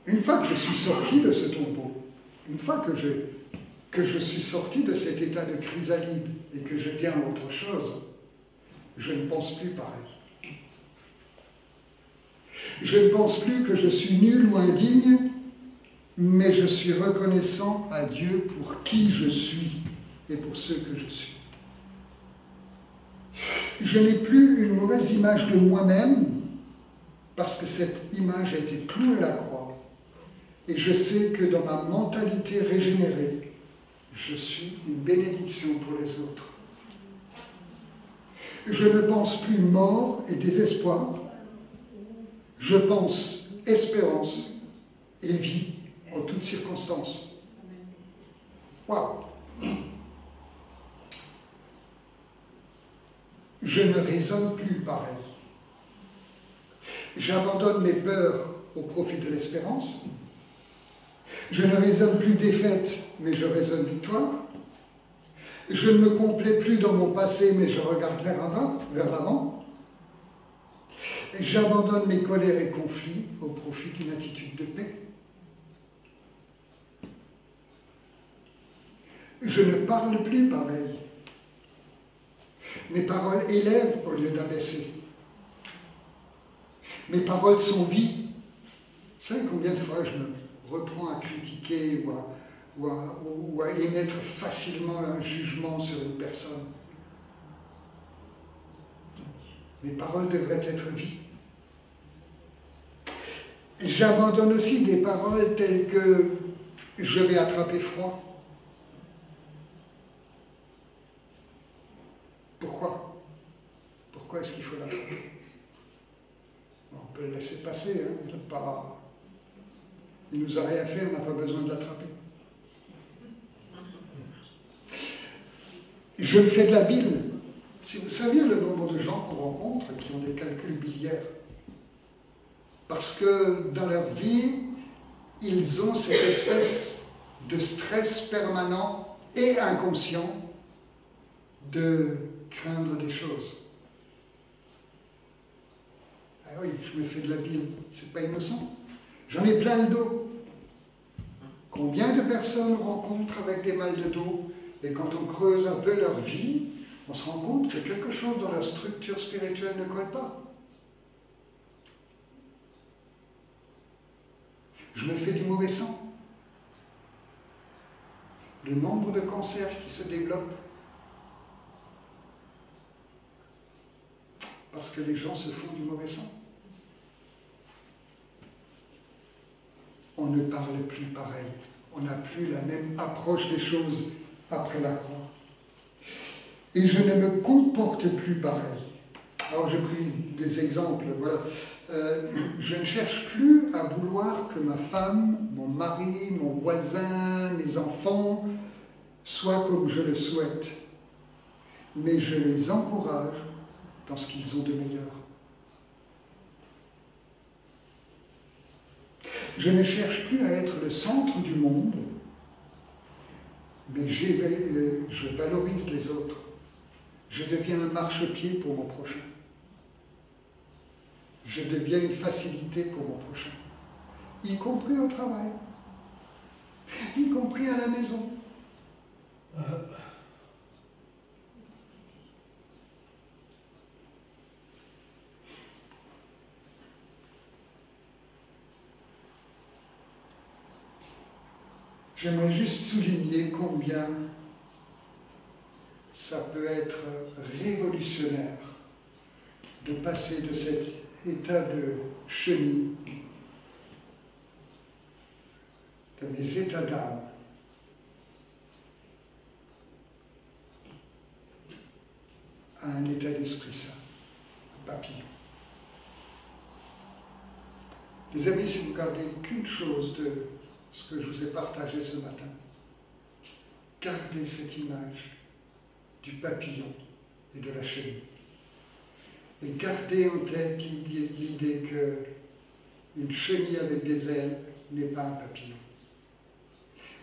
Une fois que je suis sorti de ce tombeau, une fois que je suis sorti de cet état de chrysalide et que je viens à autre chose, je ne pense plus pareil. Je ne pense plus que je suis nul ou indigne, mais je suis reconnaissant à Dieu pour qui je suis et pour ce que je suis. Je n'ai plus une mauvaise image de moi-même parce que cette image a été clouée à la croix. Et je sais que dans ma mentalité régénérée, je suis une bénédiction pour les autres. Je ne pense plus mort et désespoir. Je pense espérance et vie en toutes circonstances. Waouh! Je ne raisonne plus pareil. J'abandonne mes peurs au profit de l'espérance. Je ne raisonne plus défaite, mais je raisonne victoire. Je ne me complais plus dans mon passé, mais je regarde vers l'avant. J'abandonne mes colères et conflits au profit d'une attitude de paix. Je ne parle plus pareil. Mes paroles élèvent au lieu d'abaisser. Mes paroles sont vie. Vous savez combien de fois je me reprends à critiquer ou à émettre facilement un jugement sur une personne. Mes paroles devraient être vie. J'abandonne aussi des paroles telles que « je vais attraper froid ». Pourquoi? Pourquoi est-ce qu'il faut l'attraper? On peut le laisser passer, hein, il nous a rien fait, on n'a pas besoin de l'attraper. Je me fais de la bile. Si vous saviez le nombre de gens qu'on rencontre qui ont des calculs biliaires, parce que dans leur vie, ils ont cette espèce de stress permanent et inconscient de craindre des choses. Ah oui, je me fais de la bile, c'est pas innocent. J'en ai plein le dos. Combien de personnes on rencontre avec des mal de dos, et quand on creuse un peu leur vie, on se rend compte que quelque chose dans leur structure spirituelle ne colle pas. Je me fais du mauvais sang. Le nombre de cancers qui se développent parce que les gens se font du mauvais sang. On ne parle plus pareil. On n'a plus la même approche des choses après la croix. Et je ne me comporte plus pareil. Alors j'ai pris des exemples, voilà. Je ne cherche plus à vouloir que ma femme, mon mari, mon voisin, mes enfants soient comme je le souhaite. Mais je les encourage dans ce qu'ils ont de meilleur. Je ne cherche plus à être le centre du monde, mais je valorise les autres. Je deviens un marchepied pour mon prochain. Je deviens une facilité pour mon prochain, y compris au travail, y compris à la maison. J'aimerais juste souligner combien ça peut être révolutionnaire de passer de cet état de chenille, de mes états d'âme, à un état d'esprit sain, un papillon. Les amis, si vous gardez qu'une chose de ce que je vous ai partagé ce matin, gardez cette image du papillon et de la chenille. Et gardez en tête l'idée qu'une chenille avec des ailes n'est pas un papillon.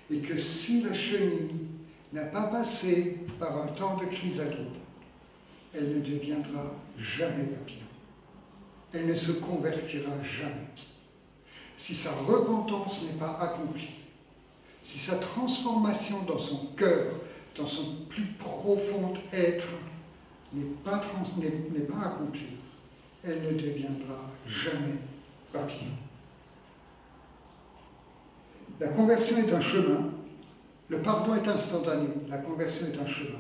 Et que si la chenille n'a pas passé par un temps de chrysalide, elle ne deviendra jamais papillon. Elle ne se convertira jamais. Si sa repentance n'est pas accomplie, si sa transformation dans son cœur, dans son plus profond être, n'est pas accomplie, elle ne deviendra jamais papillon. La conversion est un chemin, le pardon est instantané, la conversion est un chemin.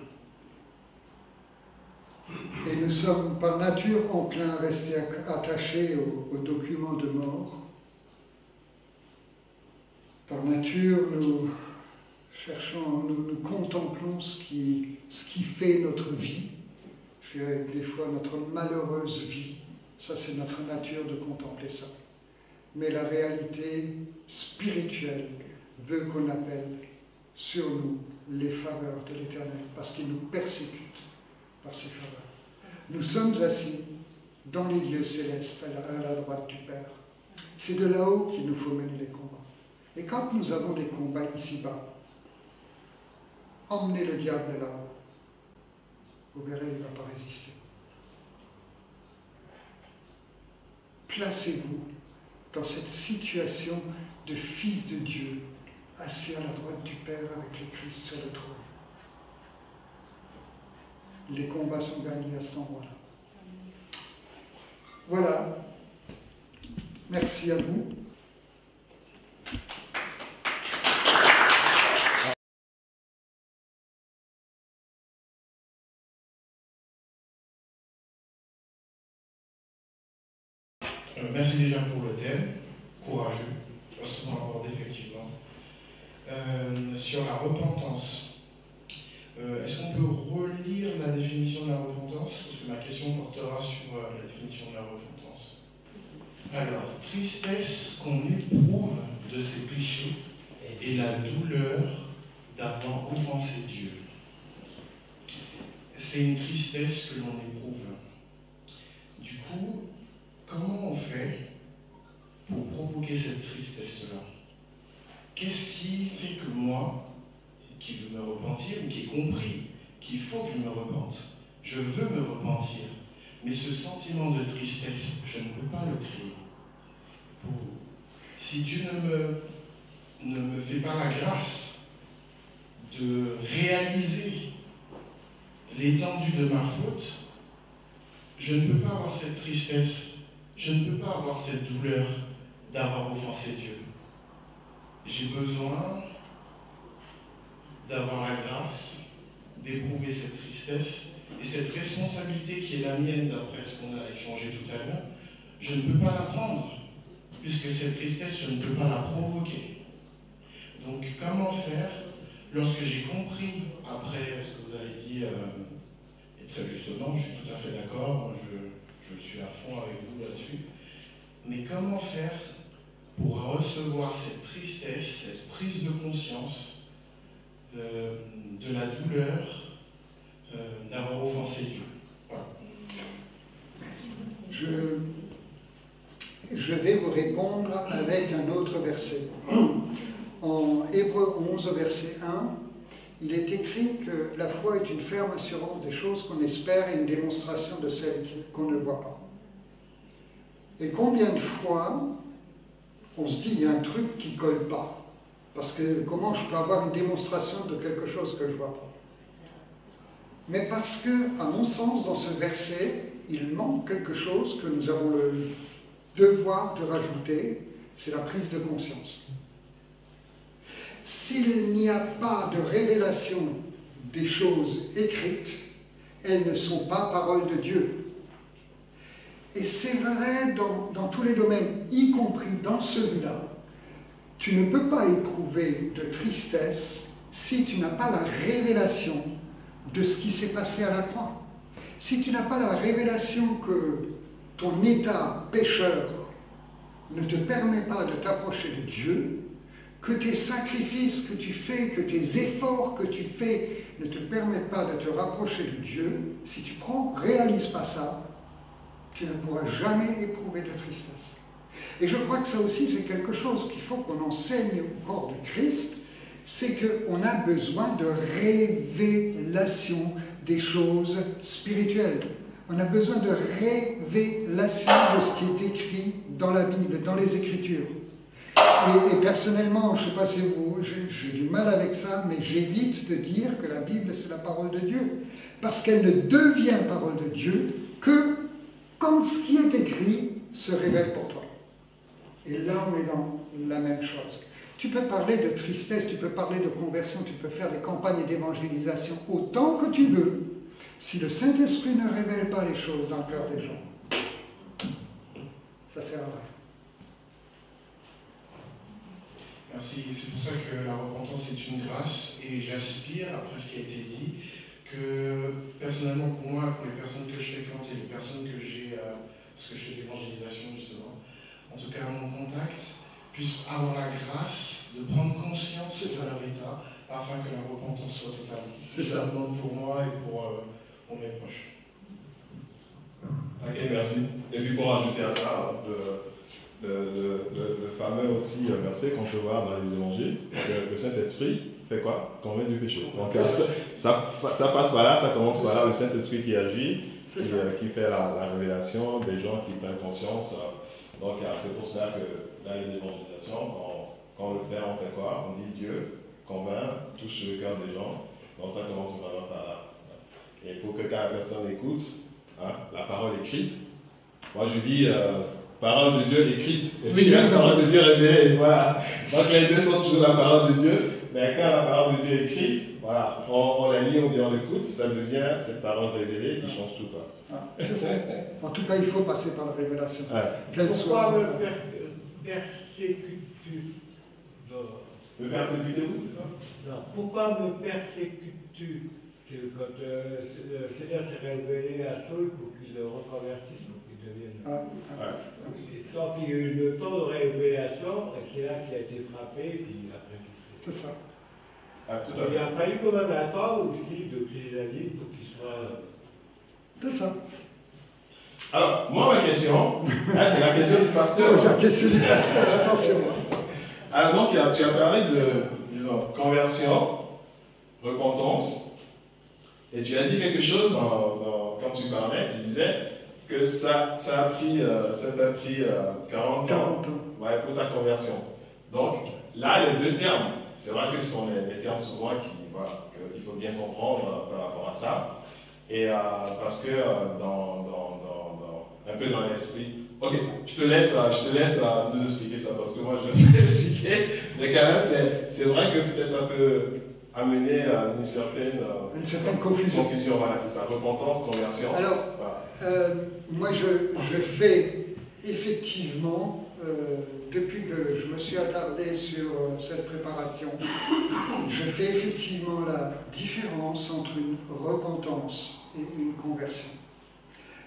Et nous sommes par nature enclins à rester attachés aux documents de mort. Par nature, nous cherchons, nous contemplons ce qui fait notre vie, je dirais des fois notre malheureuse vie. Ça, c'est notre nature de contempler ça. Mais la réalité spirituelle veut qu'on appelle sur nous les faveurs de l'Éternel, parce qu'il nous persécute par ses faveurs. Nous sommes assis dans les lieux célestes, à la droite du Père. C'est de là-haut qu'il nous faut mener les combats. Et quand nous avons des combats ici-bas, emmenez le diable là-haut. Vous verrez, il ne va pas résister. Placez-vous dans cette situation de fils de Dieu, assis à la droite du Père avec le Christ sur le trône. Les combats sont gagnés à cet endroit-là. Voilà. Merci à vous. Merci déjà pour le thème, courageux, pas souvent abordé effectivement. Sur la repentance, est-ce qu'on peut relire la définition de la repentance? Parce que ma question portera sur la définition de la repentance. Alors, tristesse qu'on éprouve de ses péchés et la douleur d'avoir offensé Dieu. C'est une tristesse que l'on éprouve. Du coup, comment on fait pour provoquer cette tristesse-là? Qu'est-ce qui fait que moi, qui veux me repentir, ou qui ai compris qu'il faut que je me repente, je veux me repentir, mais ce sentiment de tristesse, je ne peux pas le créer. Si Dieu ne me fait pas la grâce de réaliser l'étendue de ma faute, je ne peux pas avoir cette tristesse, je ne peux pas avoir cette douleur d'avoir offensé Dieu. J'ai besoin d'avoir la grâce d'éprouver cette tristesse et cette responsabilité qui est la mienne d'après ce qu'on a échangé tout à l'heure. Je ne peux pas la prendre, puisque cette tristesse, je ne peux pas la provoquer. Donc comment faire lorsque j'ai compris, après ce que vous avez dit, et très justement, je suis tout à fait d'accord, moi je suis à fond avec vous là-dessus, mais comment faire pour recevoir cette tristesse, cette prise de conscience de la douleur d'avoir offensé Dieu? Voilà. Je vais vous répondre avec un autre verset. En Hébreux 11, au verset 1, il est écrit que la foi est une ferme assurance des choses qu'on espère et une démonstration de celles qu'on ne voit pas. Et combien de fois on se dit, il y a un truc qui ne colle pas. Parce que comment je peux avoir une démonstration de quelque chose que je ne vois pas? Mais parce que, à mon sens, dans ce verset, il manque quelque chose que nous avons le devoir de rajouter, c'est la prise de conscience. S'il n'y a pas de révélation des choses écrites, elles ne sont pas paroles de Dieu. Et c'est vrai dans tous les domaines, y compris dans celui-là. Tu ne peux pas éprouver de tristesse si tu n'as pas la révélation de ce qui s'est passé à la croix. Si tu n'as pas la révélation que ton état pécheur ne te permet pas de t'approcher de Dieu, que tes sacrifices que tu fais, que tes efforts que tu fais ne te permettent pas de te rapprocher de Dieu, si tu réalises pas ça, tu ne pourras jamais éprouver de tristesse. Et je crois que ça aussi, c'est quelque chose qu'il faut qu'on enseigne au corps de Christ, c'est qu'on a besoin de révélation des choses spirituelles. On a besoin de révélation de ce qui est écrit dans la Bible, dans les Écritures. Et personnellement, je ne sais pas si vous, j'ai du mal avec ça, mais j'évite de dire que la Bible, c'est la parole de Dieu. Parce qu'elle ne devient parole de Dieu que quand ce qui est écrit se révèle pour toi. Et là, on est dans la même chose. Tu peux parler de tristesse, tu peux parler de conversion, tu peux faire des campagnes d'évangélisation autant que tu veux. Si le Saint-Esprit ne révèle pas les choses dans le cœur des gens, ça sert à rien. Merci. C'est pour ça que la repentance est une grâce et j'aspire, après ce qui a été dit, que personnellement pour moi, pour les personnes que je fréquente et les personnes que j'ai, parce que je fais de l'évangélisation justement, en tout cas à mon contact, puissent avoir la grâce de prendre conscience de leur état afin que la repentance soit totale. C'est ça le demande pour moi et pour mes proches. Ok, merci. Et puis pour ajouter à ça, le fameux aussi verset qu'on peut voir dans les évangiles, le Saint-Esprit fait quoi? Convainc du péché. Donc ça passe par là, ça commence par là, le Saint-Esprit qui agit, qui fait la révélation des gens qui prennent conscience. Donc c'est pour cela que dans les évangélisations, quand on le fait, on fait quoi? On dit Dieu convainc, touche le cœur des gens. Donc ça commence vraiment par là. Et pour que la personne écoute la parole écrite, moi je dis, parole de Dieu écrite, et puis Oui, la parole de Dieu révélée. Voilà. Donc les deux sont toujours la parole de Dieu, mais quand la parole de Dieu est écrite, voilà, on la lit ou bien on l'écoute, ça devient cette parole révélée qui change tout. Quoi. Ah, c'est ça. En tout cas, il faut passer par la révélation. Ouais. Pourquoi me persécutes-tu? Me persécutez-vous, c'est ça? Non. Pourquoi me persécutes-tu? Quand le Seigneur s'est révélé à Saul pour qu'il le reconvertisse, pour qu'il devienne. Donc il y a eu le temps de révélation, et c'est là qu'il a été frappé, puis après. C'est ça. Tout à fait. Il a fallu quand même un temps aussi de chrysalide pour qu'il soit. C'est ça. Alors, moi, ma question, c'est la question du pasteur. C'est la question du pasteur, attention. Alors, donc, tu as parlé de, disons, conversion, repentance, et tu as dit quelque chose quand tu parlais, tu disais que ça t'a pris 40 ans ouais, pour ta conversion. Donc, là, les deux termes, c'est vrai que ce sont les termes souvent qu'il faut bien comprendre par rapport à ça. Et parce que un peu dans l'esprit. Ok, je te laisse nous expliquer ça parce que moi je vais expliquer. Mais quand même, c'est vrai que peut-être ça peut amener une certaine confusion. Voilà, c'est ça, repentance, conversion. Alors, voilà. Moi je fais effectivement, depuis que je me suis attardé sur cette préparation, je fais effectivement la différence entre une repentance et une conversion.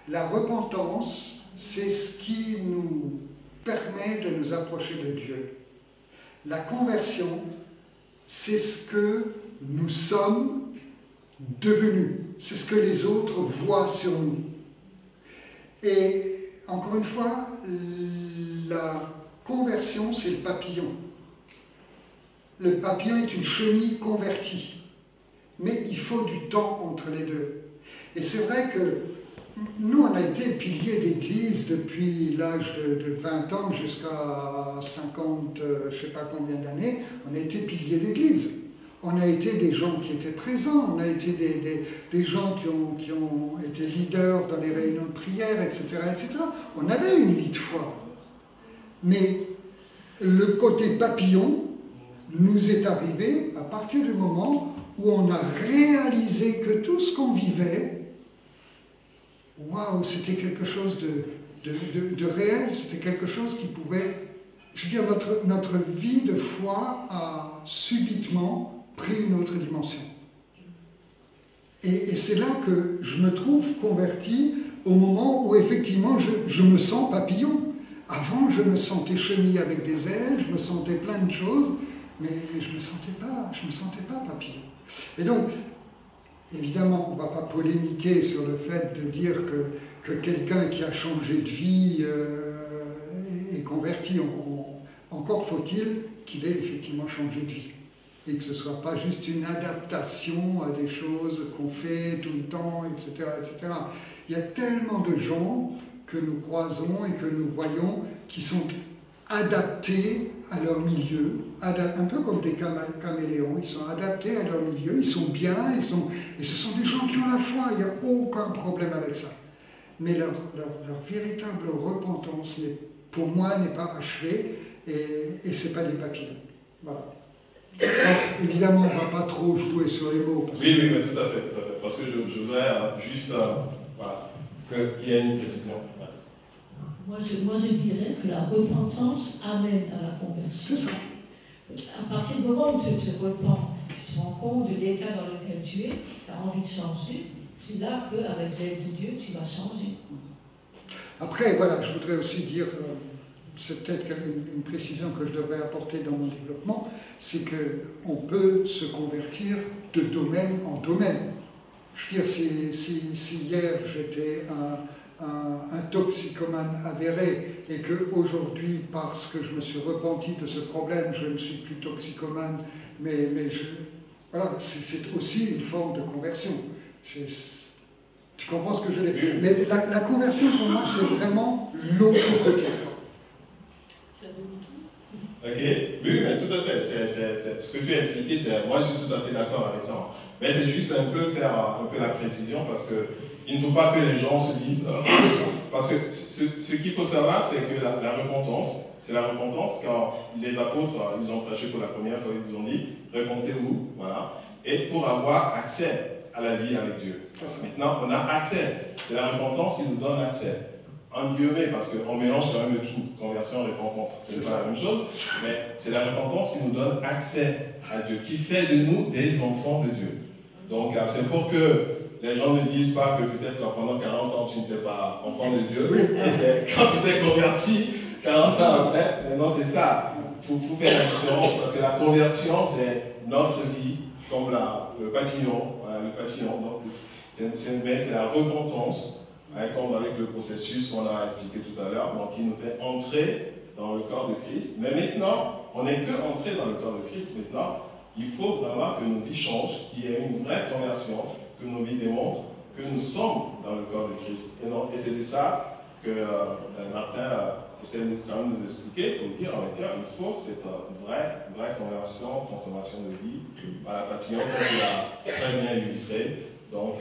La repentance, c'est ce qui nous permet de nous approcher de Dieu. La conversion, c'est ce que nous sommes devenus, c'est ce que les autres voient sur nous. Et encore une fois, la conversion, c'est le papillon. Le papillon est une chenille convertie. Mais il faut du temps entre les deux. Et c'est vrai que nous, on a été piliers d'église depuis l'âge de 20 ans jusqu'à 50, je ne sais pas combien d'années. On a été piliers d'église. On a été des gens qui étaient présents, on a été des gens qui ont été leaders dans les réunions de prière, etc., etc. On avait une vie de foi. Mais le côté papillon nous est arrivé à partir du moment où on a réalisé que tout ce qu'on vivait, waouh, c'était quelque chose de réel, c'était quelque chose qui pouvait... Je veux dire, notre vie de foi a subitement pris une autre dimension. Et c'est là que je me trouve converti au moment où effectivement je me sens papillon. Avant, je me sentais chenille avec des ailes, je me sentais plein de choses, mais je me sentais pas papillon. Et donc, évidemment, on ne va pas polémiquer sur le fait de dire que quelqu'un qui a changé de vie est converti. Encore faut-il qu'il ait effectivement changé de vie. Et que ce ne soit pas juste une adaptation à des choses qu'on fait tout le temps, etc., etc. Il y a tellement de gens que nous croisons et que nous voyons qui sont adaptés à leur milieu, un peu comme des caméléons, ils sont adaptés à leur milieu, ils sont bien, et ce sont des gens qui ont la foi, il n'y a aucun problème avec ça. Mais leur véritable repentance, pour moi, n'est pas achevée, et ce n'est pas des papillons. Voilà. Alors, évidemment, on ne va pas trop jouer sur les mots. Oui, mais tout à fait. Parce que je voudrais juste voilà, qu'il y ait une précision. Moi, je dirais que la repentance amène à la conversion. C'est ça. À partir du moment où tu te repens, tu te rends compte de l'état dans lequel tu es, tu as envie de changer, c'est là qu'avec l'aide de Dieu, tu vas changer. Après, voilà, je voudrais aussi dire, c'est peut-être une précision que je devrais apporter dans mon développement, c'est qu'on peut se convertir de domaine en domaine. Je veux dire, si hier j'étais un toxicomane avéré et qu'aujourd'hui, parce que je me suis repenti de ce problème, je ne suis plus toxicomane, mais voilà, c'est aussi une forme de conversion. Tu comprends ce que je veux dire? Mais la conversion, pour moi, c'est vraiment l'autre côté. Ok, oui, mais tout à fait. Ce que tu as expliqué, moi je suis tout à fait d'accord avec ça. Mais c'est juste un peu faire un peu la précision parce qu'il ne faut pas que les gens se disent parce que ce qu'il faut savoir, c'est que la repentance, c'est la repentance quand les apôtres, ils ont prêché pour la première fois, ils ont dit, repentez-vous, voilà, et pour avoir accès à la vie avec Dieu. Maintenant, on a accès, c'est la repentance qui nous donne accès. En guillemets, parce qu'on mélange quand même le tout, conversion et repentance, c'est pas la même chose, mais c'est la repentance qui nous donne accès à Dieu, qui fait de nous des enfants de Dieu. Donc, c'est pour que les gens ne disent pas que peut-être pendant 40 ans tu n'étais pas enfant de Dieu, et c'est quand tu t'es converti, 40 ans après, maintenant c'est ça. Il faut faire la différence, parce que la conversion, c'est notre vie, comme le papillon. Voilà, le papillon. Donc, mais c'est la repentance, comme avec le processus qu'on a expliqué tout à l'heure, qui nous fait entrer dans le corps de Christ. Mais maintenant, on n'est que entré dans le corps de Christ. Maintenant, il faut vraiment que nos vies changent, qu'il y ait une vraie conversion, que nos vies démontrent que nous sommes dans le corps de Christ. Et c'est de ça que Martin essaie quand même de nous expliquer, pour dire, tiens, il faut cette vraie conversion, transformation de vie, par la papillon, comme il a très bien illustré. Donc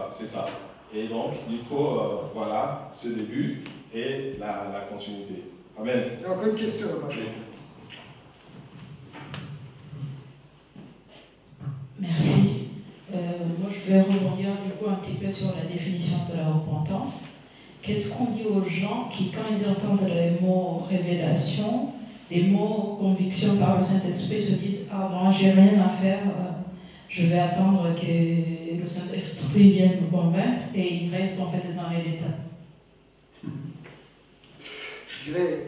c'est ça. Et donc, il faut, voilà, ce début et la continuité. Amen. Encore une question, Merci. Moi, je vais rebondir du coup un petit peu sur la définition de la repentance. Qu'est-ce qu'on dit aux gens qui, quand ils entendent les mots révélation, les mots conviction par le Saint-Esprit, se disent « Ah, moi, j'ai rien à faire, je vais attendre que le Saint-Esprit vienne me convaincre » et ils restent en fait dans les détails. Je dirais,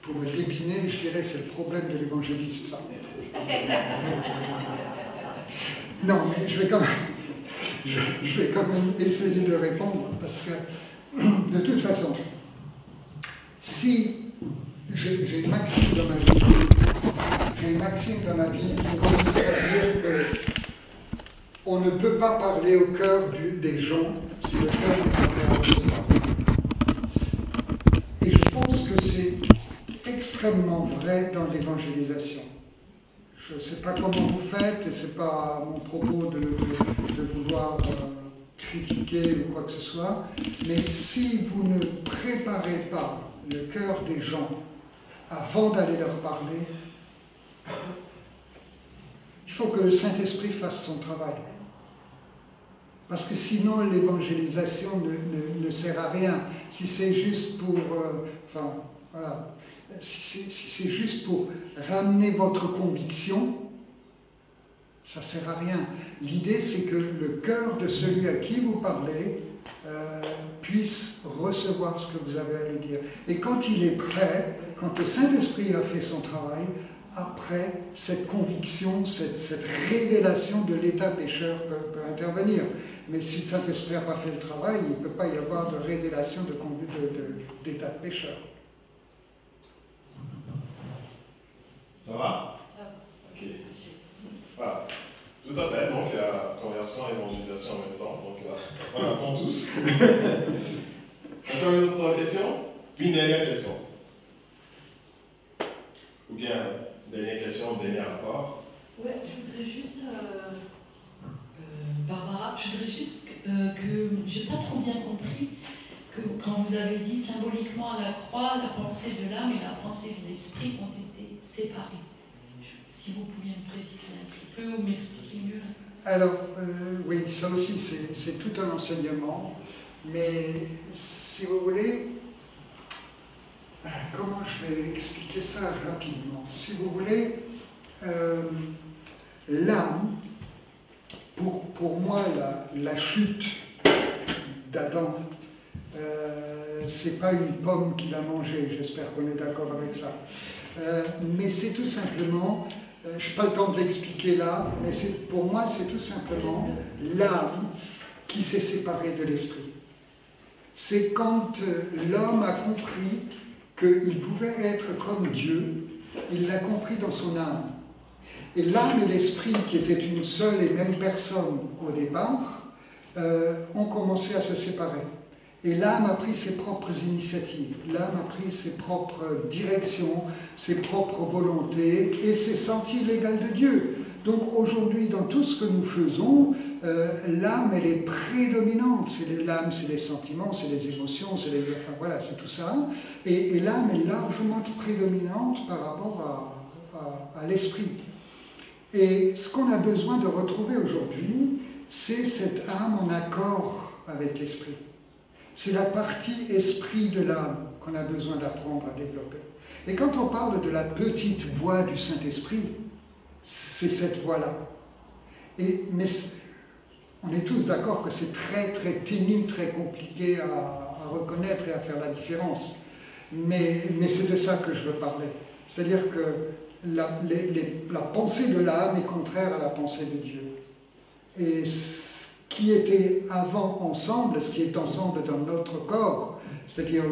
pour me dépiner, je dirais c'est le problème de l'évangéliste, ça. Non, mais je vais quand même essayer de répondre, parce que, de toute façon, si j'ai une maxime dans ma vie, qui consiste à dire qu'on ne peut pas parler au cœur des gens si le cœur n'est pas recevoir. Et je pense que c'est extrêmement vrai dans l'évangélisation. Je ne sais pas comment vous faites, et ce n'est pas mon propos de vouloir critiquer ou quoi que ce soit, mais si vous ne préparez pas le cœur des gens avant d'aller leur parler, il faut que le Saint-Esprit fasse son travail. Parce que sinon, l'évangélisation ne sert à rien. Si c'est juste pour... voilà. Si c'est juste pour ramener votre conviction, ça ne sert à rien. L'idée, c'est que le cœur de celui à qui vous parlez puisse recevoir ce que vous avez à lui dire. Et quand il est prêt, quand le Saint-Esprit a fait son travail, après, cette conviction, cette révélation de l'état pécheur peut intervenir. Mais si le Saint-Esprit n'a pas fait le travail, il ne peut pas y avoir de révélation d'état de pécheur. Ça va? Ok. Voilà. Tout à fait. Donc, il y a conversion et évangélisation en même temps. Donc, on apprend tous. Encore une autre question? Une dernière question. Ou bien, dernière question, dernier rapport? Oui, je voudrais juste... Barbara, je voudrais juste que je n'ai pas trop bien compris que quand vous avez dit symboliquement à la croix, la pensée de l'âme et la pensée de l'esprit ont été séparées. Si vous pouviez me préciser un petit peu ou m'expliquer mieux. Alors, oui, ça aussi, c'est tout un enseignement. Mais si vous voulez, comment je vais expliquer ça rapidement? Si vous voulez, l'âme, pour moi, la chute d'Adam, c'est pas une pomme qu'il a mangée, j'espère qu'on est d'accord avec ça. Mais c'est tout simplement, je n'ai pas le temps de l'expliquer là, mais pour moi, c'est tout simplement l'âme qui s'est séparée de l'esprit. C'est quand l'homme a compris qu'il pouvait être comme Dieu, il l'a compris dans son âme. Et l'âme et l'esprit, qui étaient une seule et même personne au départ, ont commencé à se séparer. Et l'âme a pris ses propres initiatives, l'âme a pris ses propres directions, ses propres volontés, et s'est sentie l'égale de Dieu. Donc aujourd'hui, dans tout ce que nous faisons, l'âme, elle est prédominante. L'âme, c'est les sentiments, c'est les émotions, c'est enfin voilà, c'est tout ça. Et l'âme est largement prédominante par rapport à l'esprit. Et ce qu'on a besoin de retrouver aujourd'hui, c'est cette âme en accord avec l'esprit. C'est la partie esprit de l'âme qu'on a besoin d'apprendre à développer. Et quand on parle de la petite voix du Saint-Esprit, c'est cette voix-là. Mais on est tous d'accord que c'est très très ténu, très compliqué à reconnaître et à faire la différence. Mais c'est de ça que je veux parler. C'est-à-dire que la pensée de l'âme est contraire à la pensée de Dieu. Et ce qui était avant ensemble, ce qui est ensemble dans notre corps, c'est-à-dire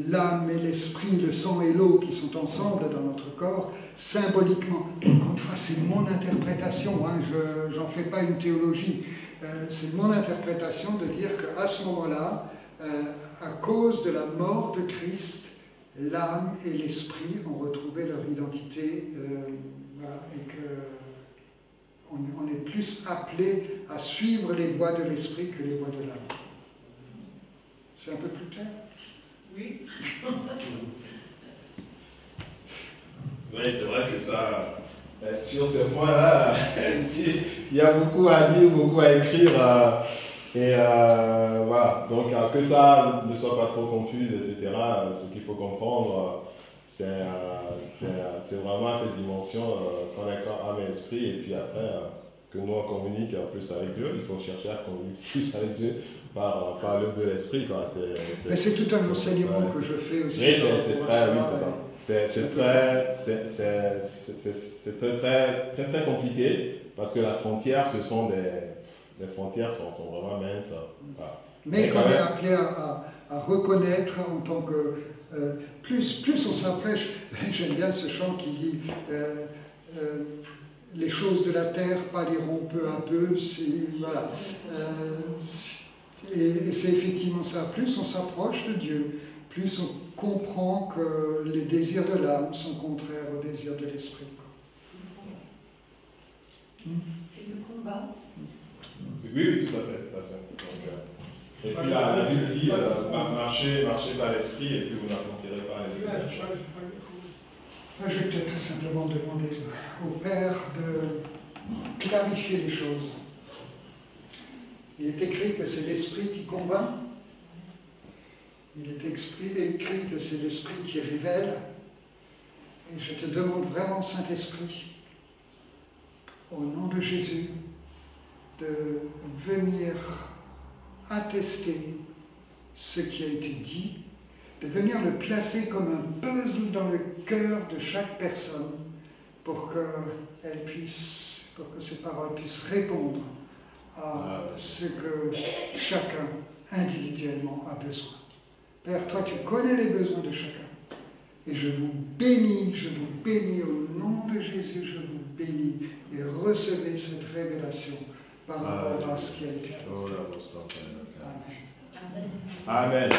l'âme et l'esprit, le sang et l'eau qui sont ensemble dans notre corps, symboliquement. Encore une fois, c'est mon interprétation, hein, je n'en fais pas une théologie. C'est mon interprétation de dire qu'à ce moment-là, à cause de la mort de Christ, l'âme et l'esprit ont retrouvé leur identité, voilà, et qu'on est plus appelé à suivre les voies de l'esprit que les voies de l'âme. C'est un peu plus clair? Oui. Oui, c'est vrai que ça, sur ce point-là, il y a beaucoup à dire, beaucoup à écrire. Voilà, donc que ça ne soit pas trop confus, etc. Ce qu'il faut comprendre, c'est vraiment cette dimension connectant âme et esprit, et puis après, que nous on communique plus avec Dieu, il faut chercher à communiquer plus avec Dieu par l'œuvre de l'esprit. Mais c'est tout un enseignement que je fais aussi. Oui, c'est très compliqué, parce que la frontière, les frontières sont vraiment minces. Voilà. Mais qu'on est appelé à reconnaître en tant que... plus on s'approche, j'aime bien ce chant qui dit les choses de la terre pâliront peu à peu. Voilà. Et c'est effectivement ça. Plus on s'approche de Dieu, plus on comprend que les désirs de l'âme sont contraires aux désirs de l'esprit. C'est le combat. Oui, tout à fait. Donc, et puis la Bible dit marchez par l'esprit et puis vous n'accomplirez pas les œuvres. Je vais peut-être tout simplement demander au Père de clarifier les choses. Il est écrit que c'est l'esprit qui convainc. Il est écrit que c'est l'esprit qui révèle. Et je te demande vraiment, Saint-Esprit, au nom de Jésus, de venir attester ce qui a été dit, de venir le placer comme un puzzle dans le cœur de chaque personne pour que ces paroles puissent répondre à ce que chacun individuellement a besoin. Père, toi tu connais les besoins de chacun. Et je vous bénis au nom de Jésus, je vous bénis et recevez cette révélation par rapport à ce qui a été apporté. Amen. Amen.